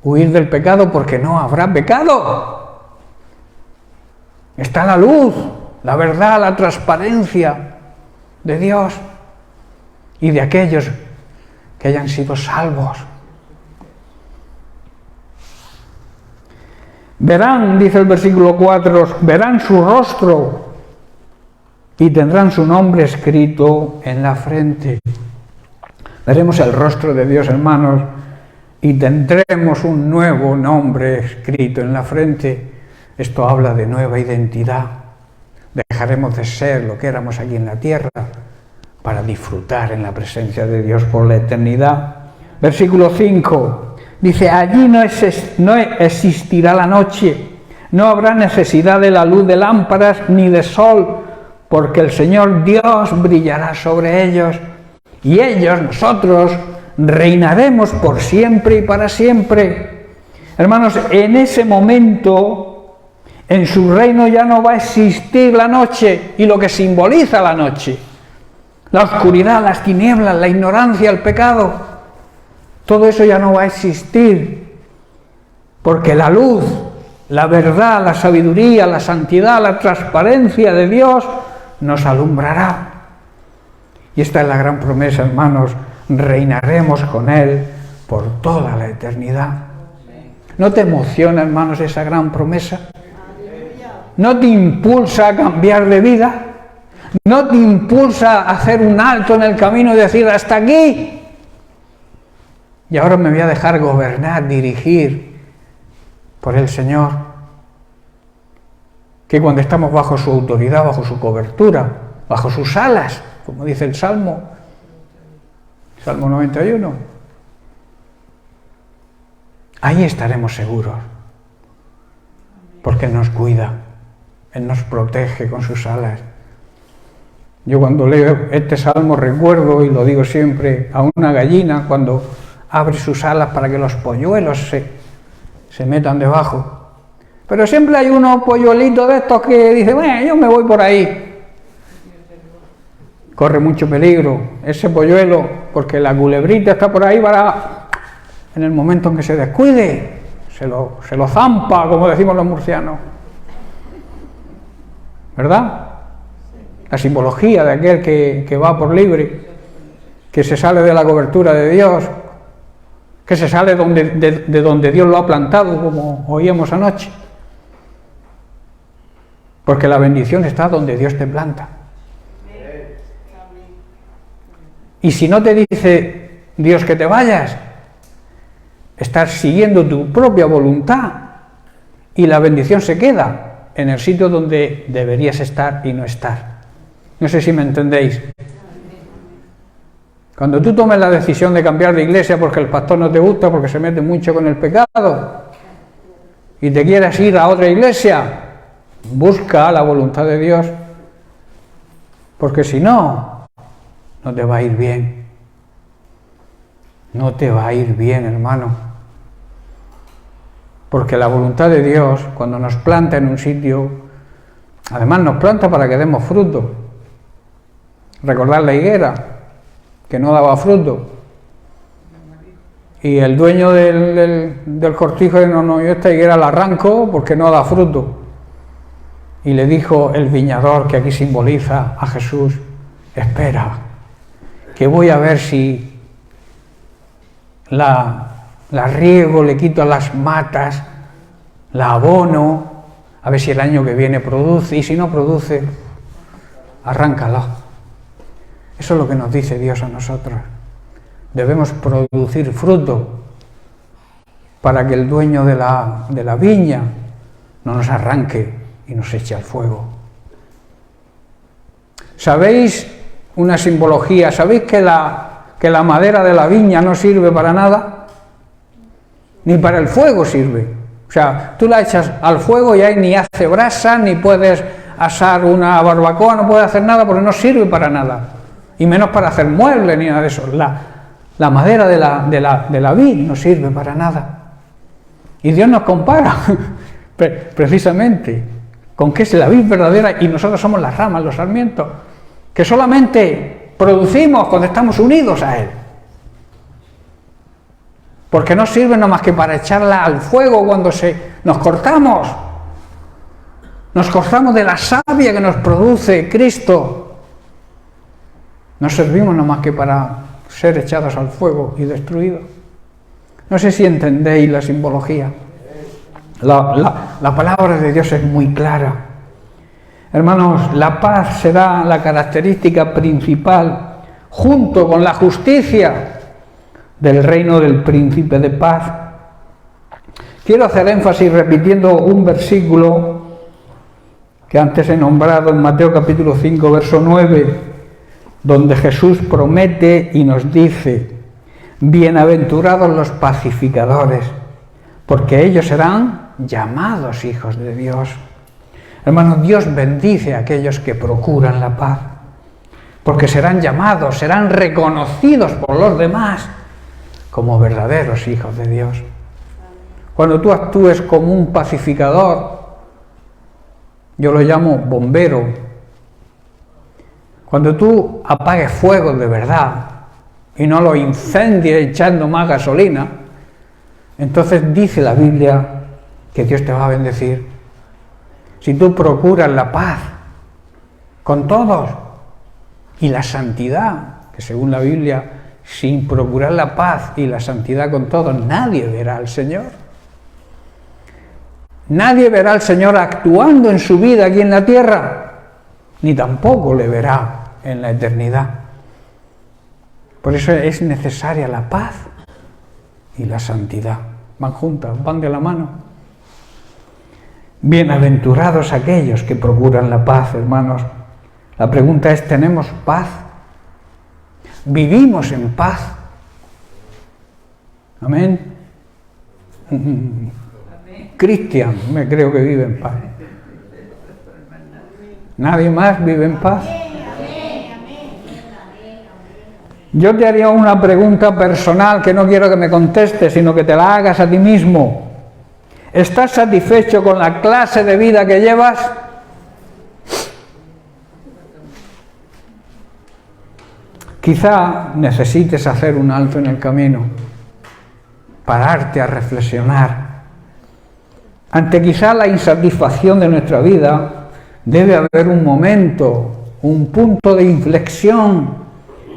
huir del pecado porque no habrá pecado. Está la luz, la verdad, la transparencia de Dios y de aquellos que hayan sido salvos. Verán, dice el versículo 4, verán su rostro y tendrán su nombre escrito en la frente. Veremos el rostro de Dios, hermanos, y tendremos un nuevo nombre escrito en la frente. Esto habla de nueva identidad. Dejaremos de ser lo que éramos aquí en la tierra para disfrutar en la presencia de Dios por la eternidad. Versículo 5. Dice, allí no existirá la noche, no habrá necesidad de la luz de lámparas ni de sol, porque el Señor Dios brillará sobre ellos, y ellos, nosotros, reinaremos por siempre y para siempre. Hermanos, en ese momento, en su reino ya no va a existir la noche y lo que simboliza la noche, la oscuridad, las tinieblas, la ignorancia, el pecado. Todo eso ya no va a existir, porque la luz, la verdad, la sabiduría, la santidad, la transparencia de Dios nos alumbrará. Y esta es la gran promesa, hermanos, reinaremos con Él por toda la eternidad. ¿No te emociona, hermanos, esa gran promesa? ¿No te impulsa a cambiar de vida? ¿No te impulsa a hacer un alto en el camino y decir, hasta aquí? Y ahora me voy a dejar gobernar, dirigir por el Señor. Que cuando estamos bajo su autoridad, bajo su cobertura, bajo sus alas, como dice el Salmo 91, ahí estaremos seguros, porque Él nos cuida, Él nos protege con sus alas. Yo cuando leo este salmo recuerdo, y lo digo siempre, a una gallina cuando abre sus alas para que los polluelos se metan debajo. Pero siempre hay unos polluelitos de estos que dicen, bueno, yo me voy por ahí. Corre mucho peligro ese polluelo, porque la culebrita está por ahí para, en el momento en que se descuide, se lo zampa, como decimos los murcianos. ¿Verdad? La simbología de aquel que va por libre, que se sale de la cobertura de Dios, que se sale de donde Dios lo ha plantado, como oíamos anoche. Porque la bendición está donde Dios te planta. Y si no te dice Dios que te vayas, estás siguiendo tu propia voluntad y la bendición se queda en el sitio donde deberías estar y no estar. No sé si me entendéis. Cuando tú tomes la decisión de cambiar de iglesia porque el pastor no te gusta, porque se mete mucho con el pecado, y te quieres ir a otra iglesia, busca la voluntad de Dios, porque si no, no te va a ir bien. No te va a ir bien, hermano. Porque la voluntad de Dios, cuando nos planta en un sitio, además nos planta para que demos fruto. Recordad la higuera, que no daba fruto, y el dueño del cortijo dijo, no, yo esta higuera la arranco porque no da fruto, y le dijo el viñador, que aquí simboliza a Jesús, espera, que voy a ver si la riego, le quito las matas, la abono, a ver si el año que viene produce, y si no produce, arráncala. Eso es lo que nos dice Dios a nosotros. Debemos producir fruto para que el dueño de la viña no nos arranque y nos eche al fuego. ¿Sabéis una simbología? ¿Sabéis que la madera de la viña no sirve para nada? Ni para el fuego sirve. O sea, tú la echas al fuego y ahí ni hace brasa, ni puedes asar una barbacoa, no puedes hacer nada porque no sirve para nada. Y menos para hacer muebles ni nada de eso. La madera de la vid no sirve para nada. Y Dios nos compara precisamente con que es la vid verdadera y nosotros somos las ramas, los sarmientos, que solamente producimos cuando estamos unidos a Él. Porque no sirve nada más que para echarla al fuego cuando nos cortamos. Nos cortamos de la savia que nos produce Cristo. No servimos nada más que para ser echados al fuego y destruidos. No sé si entendéis la simbología. La palabra de Dios es muy clara. Hermanos, la paz será la característica principal, junto con la justicia, del reino del príncipe de paz. Quiero hacer énfasis repitiendo un versículo que antes he nombrado en Mateo capítulo 5, verso 9, donde Jesús promete y nos dice: bienaventurados los pacificadores, porque ellos serán llamados hijos de Dios. Hermanos, Dios bendice a aquellos que procuran la paz, porque serán llamados, serán reconocidos por los demás como verdaderos hijos de Dios. Cuando tú actúes como un pacificador, yo lo llamo bombero, cuando tú apagues fuego de verdad y no lo incendies echando más gasolina, entonces dice la Biblia que Dios te va a bendecir. Si tú procuras la paz con todos y la santidad, que según la Biblia, sin procurar la paz y la santidad con todos, nadie verá al Señor. Nadie verá al Señor actuando en su vida aquí en la tierra, ni tampoco le verá en la eternidad. Por eso es necesaria la paz y la santidad. Van juntas, van de la mano. Bienaventurados aquellos que procuran la paz, hermanos. La pregunta es, ¿tenemos paz? ¿Vivimos en paz? Amén. Cristian, me creo que vive en paz. ¿Nadie más vive en paz? Yo te haría una pregunta personal que no quiero que me contestes, sino que te la hagas a ti mismo. ¿Estás satisfecho con la clase de vida que llevas? Quizá necesites hacer un alto en el camino, pararte a reflexionar. Ante quizá la insatisfacción de nuestra vida, debe haber un momento, un punto de inflexión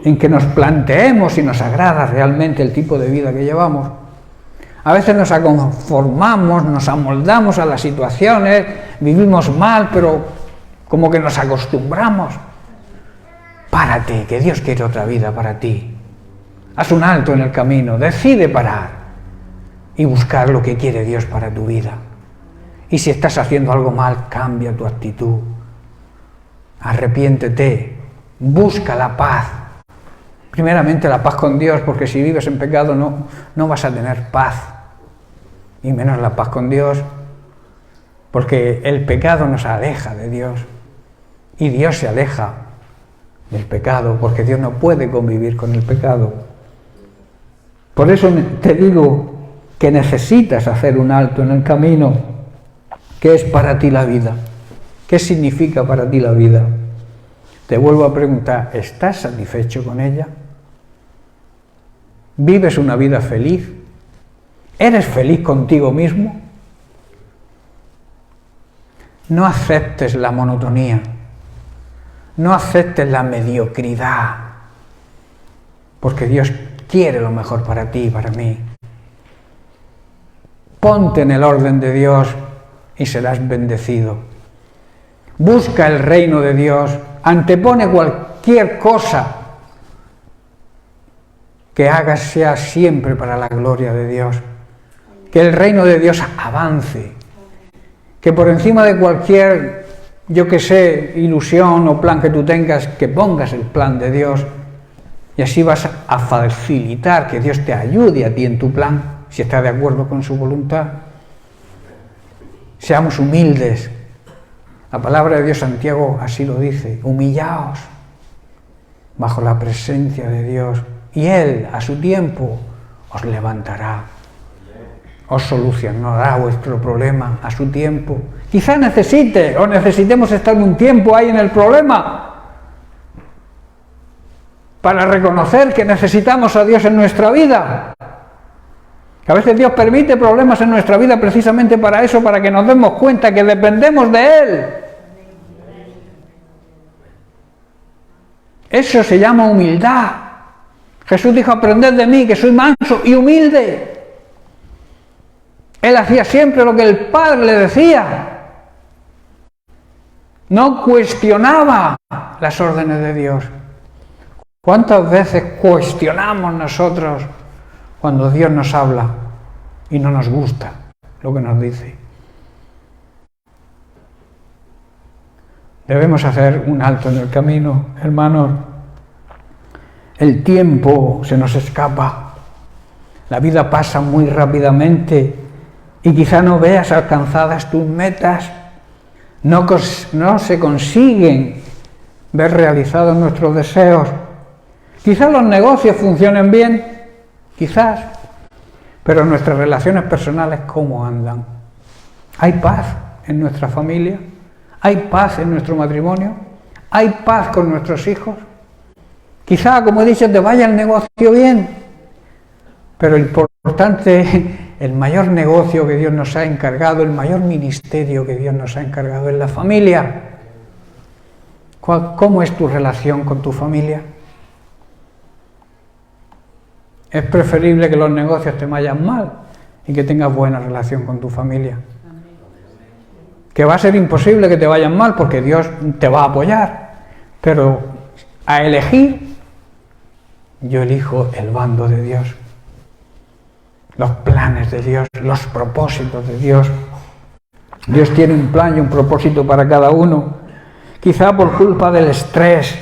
en que nos planteemos si nos agrada realmente el tipo de vida que llevamos. A veces nos conformamos, nos amoldamos a las situaciones, vivimos mal, pero como que nos acostumbramos. Párate, que Dios quiere otra vida para ti. Haz un alto en el camino, decide parar y buscar lo que quiere Dios para tu vida. Y si estás haciendo algo mal, cambia tu actitud. Arrepiéntete, busca la paz. Primeramente la paz con Dios, porque si vives en pecado no vas a tener paz, y menos la paz con Dios, porque el pecado nos aleja de Dios, y Dios se aleja del pecado, porque Dios no puede convivir con el pecado. Por eso te digo que necesitas hacer un alto en el camino. ¿Qué es para ti la vida? ¿Qué significa para ti la vida? Te vuelvo a preguntar, ¿estás satisfecho con ella? ¿Vives una vida feliz? ¿Eres feliz contigo mismo? No aceptes la monotonía, no aceptes la mediocridad, porque Dios quiere lo mejor para ti y para mí. Ponte en el orden de Dios y serás bendecido. Busca el reino de Dios, antepone cualquier cosa que hagas sea siempre para la gloria de Dios. Que el reino de Dios avance. Que por encima de cualquier, ilusión o plan que tú tengas, que pongas el plan de Dios. Y así vas a facilitar que Dios te ayude a ti en tu plan, si estás de acuerdo con su voluntad. Seamos humildes. La palabra de Dios, Santiago así lo dice: humillaos bajo la presencia de Dios y Él a su tiempo os levantará, os solucionará vuestro problema a su tiempo. Quizá necesitemos estar un tiempo ahí en el problema para reconocer que necesitamos a Dios en nuestra vida. Que a veces Dios permite problemas en nuestra vida precisamente para eso, para que nos demos cuenta que dependemos de Él. Eso se llama humildad. Jesús dijo: aprended de mí, que soy manso y humilde. Él hacía siempre lo que el Padre le decía. No cuestionaba las órdenes de Dios. ¿Cuántas veces cuestionamos nosotros cuando Dios nos habla y no nos gusta lo que nos dice? Debemos hacer un alto en el camino, hermanos. El tiempo se nos escapa. La vida pasa muy rápidamente y quizá no veas alcanzadas tus metas. No se consiguen ver realizados nuestros deseos. Quizás los negocios funcionen bien, quizás, pero nuestras relaciones personales, ¿cómo andan? ¿Hay paz en nuestra familia? ¿Hay paz en nuestro matrimonio? ¿Hay paz con nuestros hijos? Quizá, como he dicho, te vaya el negocio bien, pero lo importante, el mayor negocio que Dios nos ha encargado, el mayor ministerio que Dios nos ha encargado es la familia. ¿Cómo es tu relación con tu familia? Es preferible que los negocios te vayan mal y que tengas buena relación con tu familia. Que va a ser imposible que te vayan mal porque Dios te va a apoyar, pero a elegir, yo elijo el bando de Dios, los planes de Dios, los propósitos de Dios. Dios tiene un plan y un propósito para cada uno. Quizá por culpa del estrés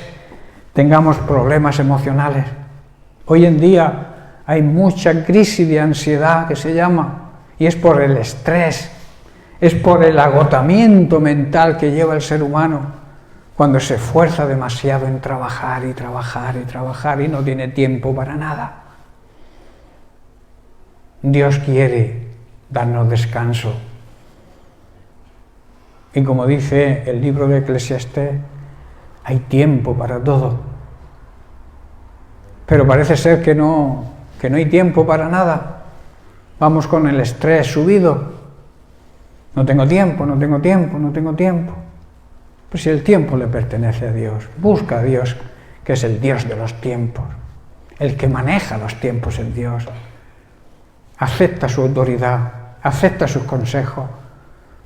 tengamos problemas emocionales. Hoy en día hay mucha crisis de ansiedad que se llama, y es por el estrés, es por el agotamiento mental que lleva el ser humano cuando se esfuerza demasiado en trabajar y trabajar y trabajar y no tiene tiempo para nada. Dios quiere darnos descanso. Y como dice el libro de Eclesiastés, hay tiempo para todo. Pero parece ser que no hay tiempo para nada. Vamos con el estrés subido. No tengo tiempo, no tengo tiempo, no tengo tiempo. Pues si el tiempo le pertenece a Dios, busca a Dios, que es el Dios de los tiempos. El que maneja los tiempos es Dios. Acepta su autoridad, acepta sus consejos.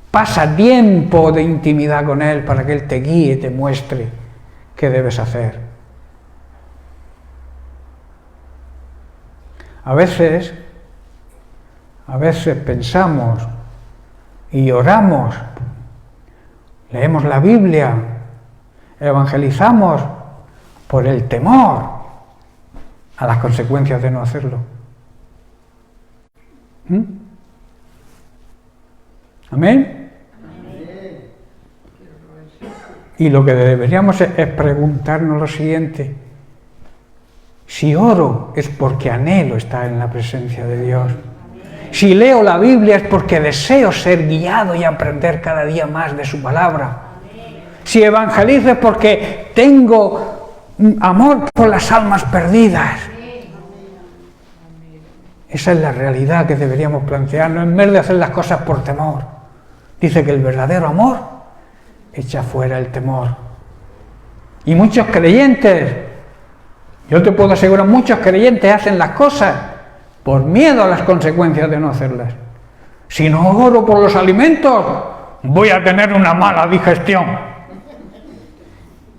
Pasa tiempo de intimidad con Él para que Él te guíe y te muestre qué debes hacer. A veces pensamos y oramos, leemos la Biblia, evangelizamos por el temor a las consecuencias de no hacerlo. ¿Amén? Y lo que deberíamos es preguntarnos lo siguiente: si oro es porque anhelo estar en la presencia de Dios. Si leo la Biblia es porque deseo ser guiado y aprender cada día más de su palabra. Si evangelizo es porque tengo amor por las almas perdidas. Esa es la realidad que deberíamos plantearnos en vez de hacer las cosas por temor. Dice que el verdadero amor echa fuera el temor. Y muchos creyentes, yo te puedo asegurar, muchos creyentes hacen las cosas por miedo a las consecuencias de no hacerlas. Si no oro por los alimentos, voy a tener una mala digestión.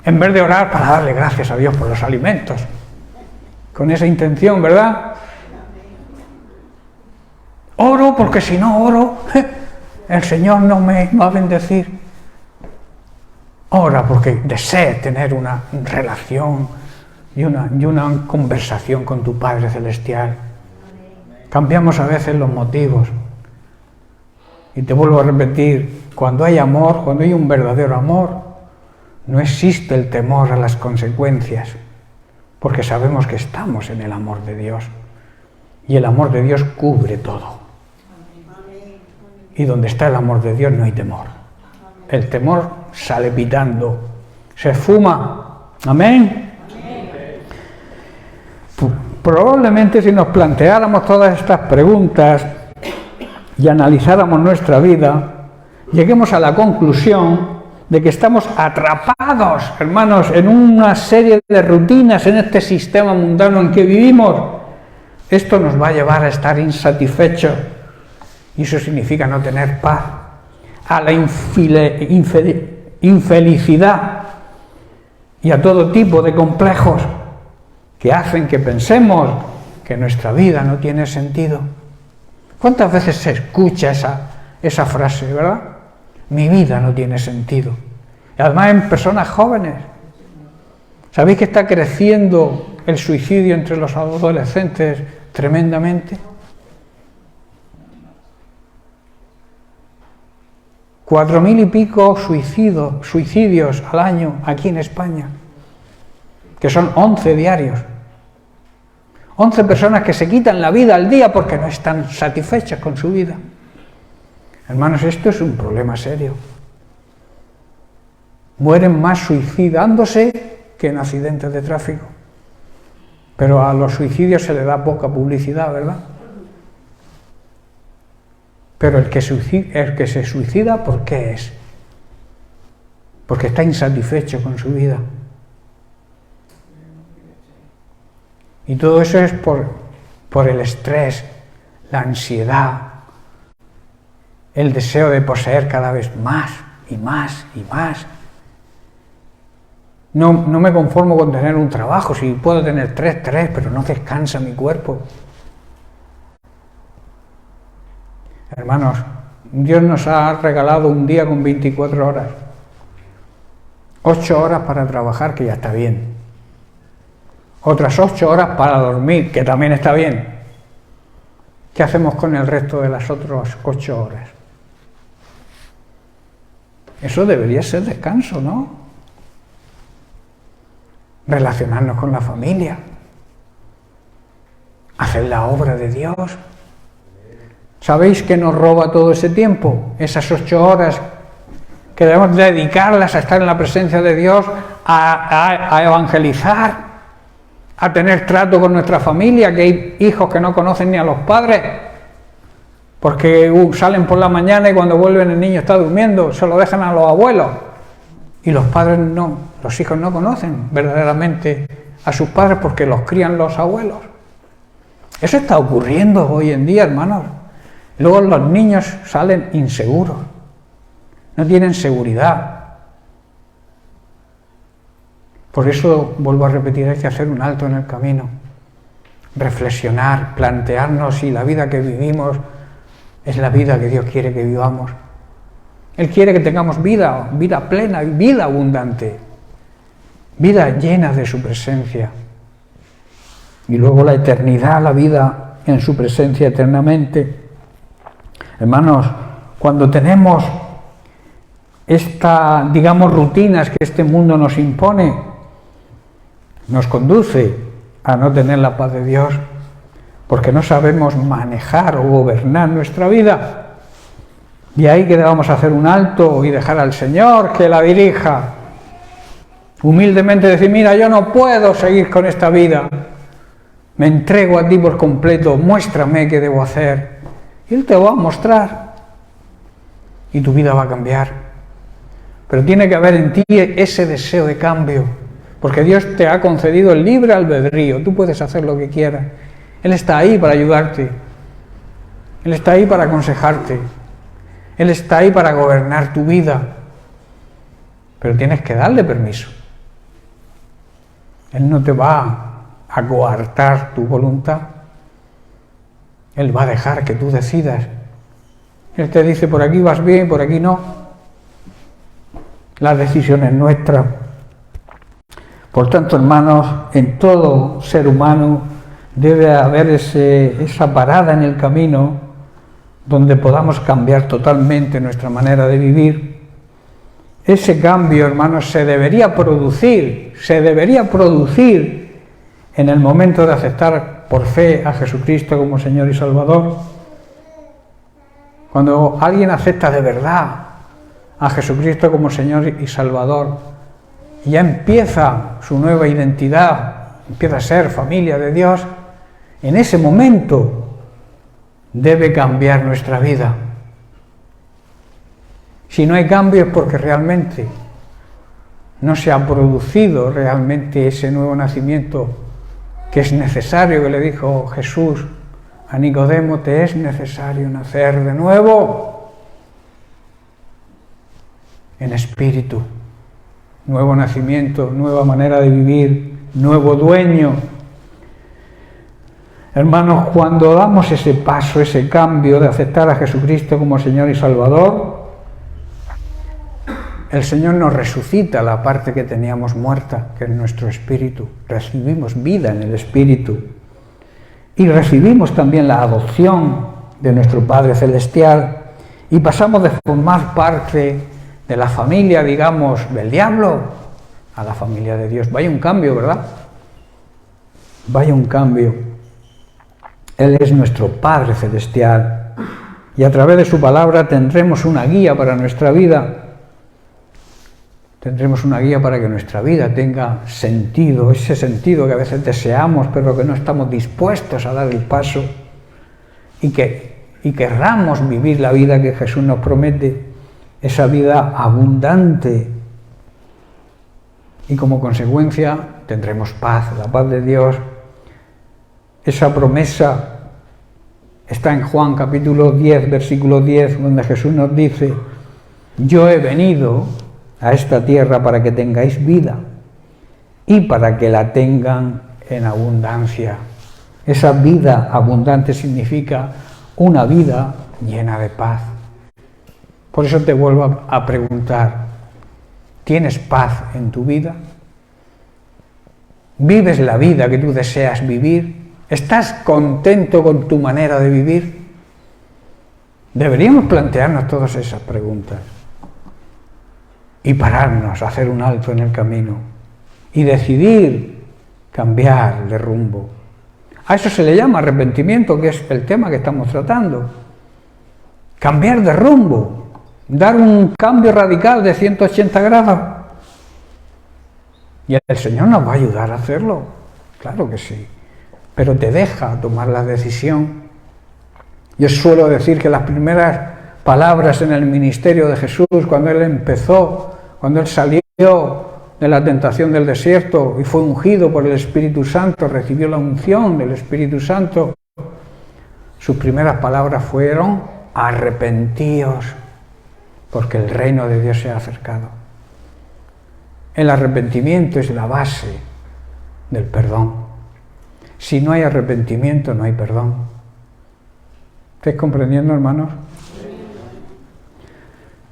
En vez de orar para darle gracias a Dios por los alimentos. Con esa intención, ¿verdad? Oro porque si no oro, el Señor no me va a bendecir. Ora porque desees tener una relación y una conversación con tu Padre Celestial. Cambiamos a veces los motivos. Y te vuelvo a repetir, cuando hay amor, cuando hay un verdadero amor, no existe el temor a las consecuencias, porque sabemos que estamos en el amor de Dios. Y el amor de Dios cubre todo. Y donde está el amor de Dios no hay temor. El temor sale pitando, se esfuma. Amén. Probablemente si nos planteáramos todas estas preguntas y analizáramos nuestra vida, lleguemos a la conclusión de que estamos atrapados, hermanos, en una serie de rutinas en este sistema mundano en que vivimos. Esto nos va a llevar a estar insatisfechos y eso significa no tener paz, a la infelicidad y a todo tipo de complejos que hacen que pensemos que nuestra vida no tiene sentido. ¿Cuántas veces se escucha esa frase, verdad? Mi vida no tiene sentido. Y además en personas jóvenes. ¿Sabéis que está creciendo el suicidio entre los adolescentes tremendamente? 4.000 y pico suicidios al año aquí en España, que son 11 diarios. 11 personas que se quitan la vida al día porque no están satisfechas con su vida. Hermanos, esto es un problema serio. Mueren más suicidándose que en accidentes de tráfico. Pero a los suicidios se le da poca publicidad, ¿verdad? Pero el que se suicida, ¿por qué es? Porque está insatisfecho con su vida. Y todo eso es por el estrés, la ansiedad, el deseo de poseer cada vez más y más y más. No me conformo con tener un trabajo, si puedo tener tres, pero no descansa mi cuerpo. Hermanos, Dios nos ha regalado un día con 24 horas. 8 horas para trabajar, que ya está bien. Otras 8 horas para dormir, que también está bien. ¿Qué hacemos con el resto de las otras 8 horas? Eso debería ser descanso, ¿no? Relacionarnos con la familia, hacer la obra de Dios. ¿Sabéis que nos roba todo ese tiempo? Esas 8 horas que debemos dedicarlas a estar en la presencia de Dios, a evangelizar, a tener trato con nuestra familia, que hay hijos que no conocen ni a los padres, porque salen por la mañana y cuando vuelven el niño está durmiendo, se lo dejan a los abuelos. Y los padres no, los hijos no conocen verdaderamente a sus padres porque los crían los abuelos. Eso está ocurriendo hoy en día, hermanos. Luego los niños salen inseguros, no tienen seguridad. Por eso, vuelvo a repetir, hay que hacer un alto en el camino, reflexionar, plantearnos si la vida que vivimos es la vida que Dios quiere que vivamos. Él quiere que tengamos vida plena, vida abundante, vida llena de su presencia. Y luego la eternidad, la vida en su presencia eternamente. Hermanos, cuando tenemos rutinas que este mundo nos impone, nos conduce a no tener la paz de Dios, porque no sabemos manejar o gobernar nuestra vida. Y ahí que debamos hacer un alto y dejar al Señor que la dirija. Humildemente decir, mira, yo no puedo seguir con esta vida. Me entrego a ti por completo, muéstrame qué debo hacer. Y Él te va a mostrar. Y tu vida va a cambiar. Pero tiene que haber en ti ese deseo de cambio. Porque Dios te ha concedido el libre albedrío. Tú puedes hacer lo que quieras. Él está ahí para ayudarte. Él está ahí para aconsejarte. Él está ahí para gobernar tu vida. Pero tienes que darle permiso. Él no te va a coartar tu voluntad. Él va a dejar que tú decidas. Él te dice, por aquí vas bien, por aquí no. La decisión es nuestra. Por tanto, hermanos, en todo ser humano debe haber esa parada en el camino donde podamos cambiar totalmente nuestra manera de vivir. Ese cambio, hermanos, se debería producir en el momento de aceptar por fe a Jesucristo como Señor y Salvador. Cuando alguien acepta de verdad a Jesucristo como Señor y Salvador, ya empieza su nueva identidad, empieza a ser familia de Dios, en ese momento debe cambiar nuestra vida. Si no hay cambio es porque realmente no se ha producido realmente ese nuevo nacimiento que es necesario, que le dijo Jesús a Nicodemo, te es necesario nacer de nuevo en espíritu, nuevo nacimiento, nueva manera de vivir, nuevo dueño. Hermanos, cuando damos ese paso, ese cambio de aceptar a Jesucristo como Señor y Salvador, el Señor nos resucita la parte que teníamos muerta, que es nuestro espíritu. Recibimos vida en el espíritu. Y recibimos también la adopción de nuestro Padre Celestial. Y pasamos de formar parte de la familia, digamos, del diablo, a la familia de Dios. Vaya un cambio, ¿verdad? Vaya un cambio. Él es nuestro Padre Celestial. Y a través de su palabra tendremos una guía para nuestra vida. Tendremos una guía para que nuestra vida tenga sentido, ese sentido que a veces deseamos, pero que no estamos dispuestos a dar el paso, y querramos vivir la vida que Jesús nos promete, esa vida abundante. Y como consecuencia tendremos paz, la paz de Dios. Esa promesa está en Juan capítulo 10, versículo 10, donde Jesús nos dice: yo he venido a esta tierra para que tengáis vida y para que la tengan en abundancia. Esa vida abundante significa una vida llena de paz. Por eso te vuelvo a preguntar: ¿tienes paz en tu vida? ¿Vives la vida que tú deseas vivir? ¿Estás contento con tu manera de vivir? Deberíamos plantearnos todas esas preguntas y pararnos, hacer un alto en el camino y decidir cambiar de rumbo. A eso se le llama arrepentimiento, que es el tema que estamos tratando. Cambiar de rumbo, dar un cambio radical de 180 grados. Y el Señor nos va a ayudar a hacerlo, claro que sí, pero te deja tomar la decisión. Yo suelo decir que las primeras palabras en el ministerio de Jesús, cuando Él empezó, cuando Él salió de la tentación del desierto y fue ungido por el Espíritu Santo, recibió la unción del Espíritu Santo, sus primeras palabras fueron: arrepentíos, porque el reino de Dios se ha acercado. El arrepentimiento es la base del perdón. Si no hay arrepentimiento, no hay perdón. ¿Estáis comprendiendo, hermanos?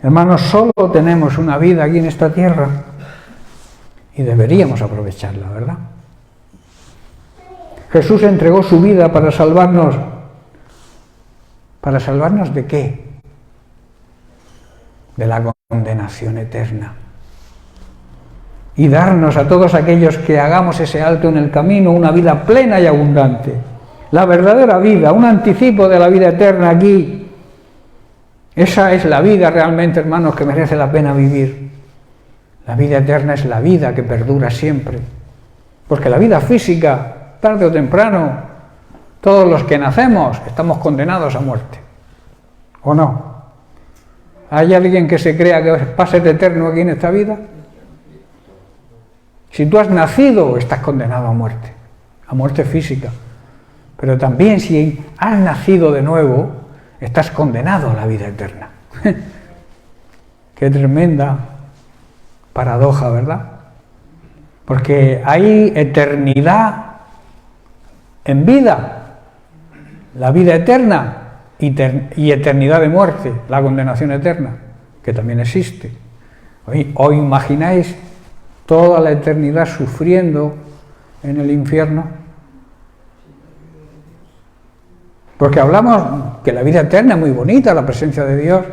Hermanos, solo tenemos una vida aquí en esta tierra y deberíamos aprovecharla, ¿verdad? Jesús entregó su vida para salvarnos. ¿Para salvarnos de qué? De la condenación eterna. Y darnos a todos aquellos que hagamos ese alto en el camino una vida plena y abundante. La verdadera vida, un anticipo de la vida eterna aquí. Esa es la vida realmente, hermanos, que merece la pena vivir. La vida eterna es la vida que perdura siempre. Porque la vida física, tarde o temprano, todos los que nacemos estamos condenados a muerte. ¿O no? ¿Hay alguien que se crea que va a ser eterno aquí en esta vida? Si tú has nacido, estás condenado a muerte física. Pero también si has nacido de nuevo, estás condenado a la vida eterna. Qué tremenda paradoja, ¿verdad? Porque hay eternidad en vida, la vida eterna, y eternidad de muerte, la condenación eterna, que también existe. ¿Os imagináis toda la eternidad sufriendo en el infierno? Porque hablamos que la vida eterna es muy bonita, la presencia de Dios,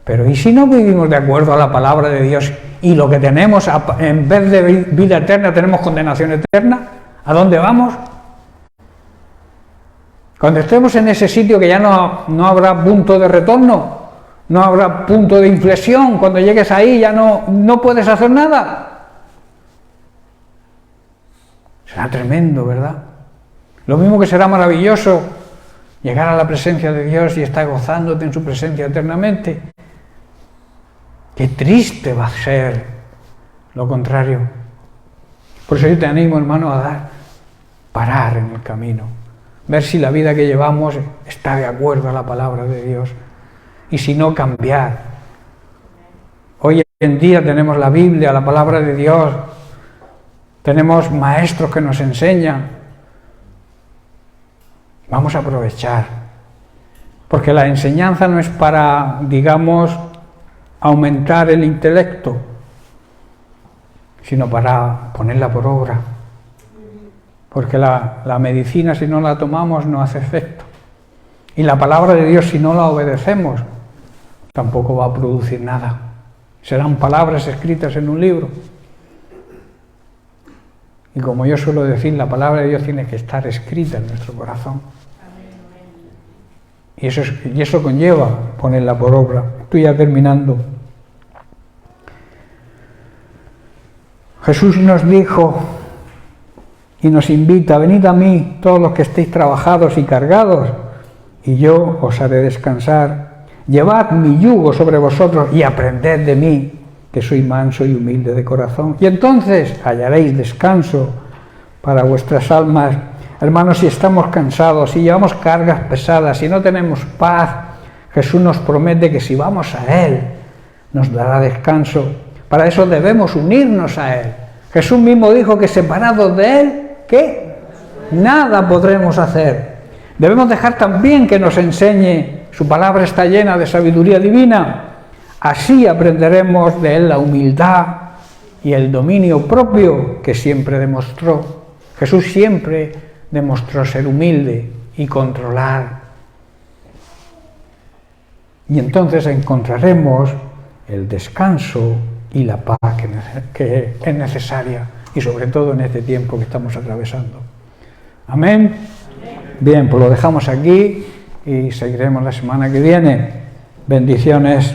pero ¿y si no vivimos de acuerdo a la palabra de Dios y lo que tenemos, en vez de vida eterna, tenemos condenación eterna? ¿A dónde vamos? Cuando estemos en ese sitio que ya no habrá punto de retorno, no habrá punto de inflexión, cuando llegues ahí ya no puedes hacer nada. Será tremendo, ¿verdad? Lo mismo que será maravilloso llegar a la presencia de Dios y estar gozándote en su presencia eternamente. Qué triste va a ser lo contrario. Por eso yo te animo, hermano, a parar en el camino, ver si la vida que llevamos está de acuerdo a la palabra de Dios, y si no, cambiar. Hoy en día tenemos la Biblia, la palabra de Dios, tenemos maestros que nos enseñan. Vamos a aprovechar, porque la enseñanza no es para, digamos, aumentar el intelecto, sino para ponerla por obra. Porque la medicina, si no la tomamos, no hace efecto. Y la palabra de Dios, si no la obedecemos, tampoco va a producir nada. Serán palabras escritas en un libro. Y como yo suelo decir, la palabra de Dios tiene que estar escrita en nuestro corazón. Y eso conlleva ponerla por obra. Estoy ya terminando. Jesús nos dijo y nos invita: venid a mí todos los que estéis trabajados y cargados, y yo os haré descansar. Llevad mi yugo sobre vosotros y aprended de mí, que soy manso y humilde de corazón, y entonces hallaréis descanso para vuestras almas. Hermanos, si estamos cansados, si llevamos cargas pesadas, si no tenemos paz, Jesús nos promete que si vamos a Él, nos dará descanso. Para eso debemos unirnos a Él. Jesús mismo dijo que separados de Él, ¿qué? Nada podremos hacer. Debemos dejar también que nos enseñe. Su palabra está llena de sabiduría divina. Así aprenderemos de Él la humildad y el dominio propio que siempre demostró. Jesús siempre demostró ser humilde y controlar. Y entonces encontraremos el descanso y la paz que es necesaria, y sobre todo en este tiempo que estamos atravesando. Amén. Bien, pues lo dejamos aquí y seguiremos la semana que viene. Bendiciones.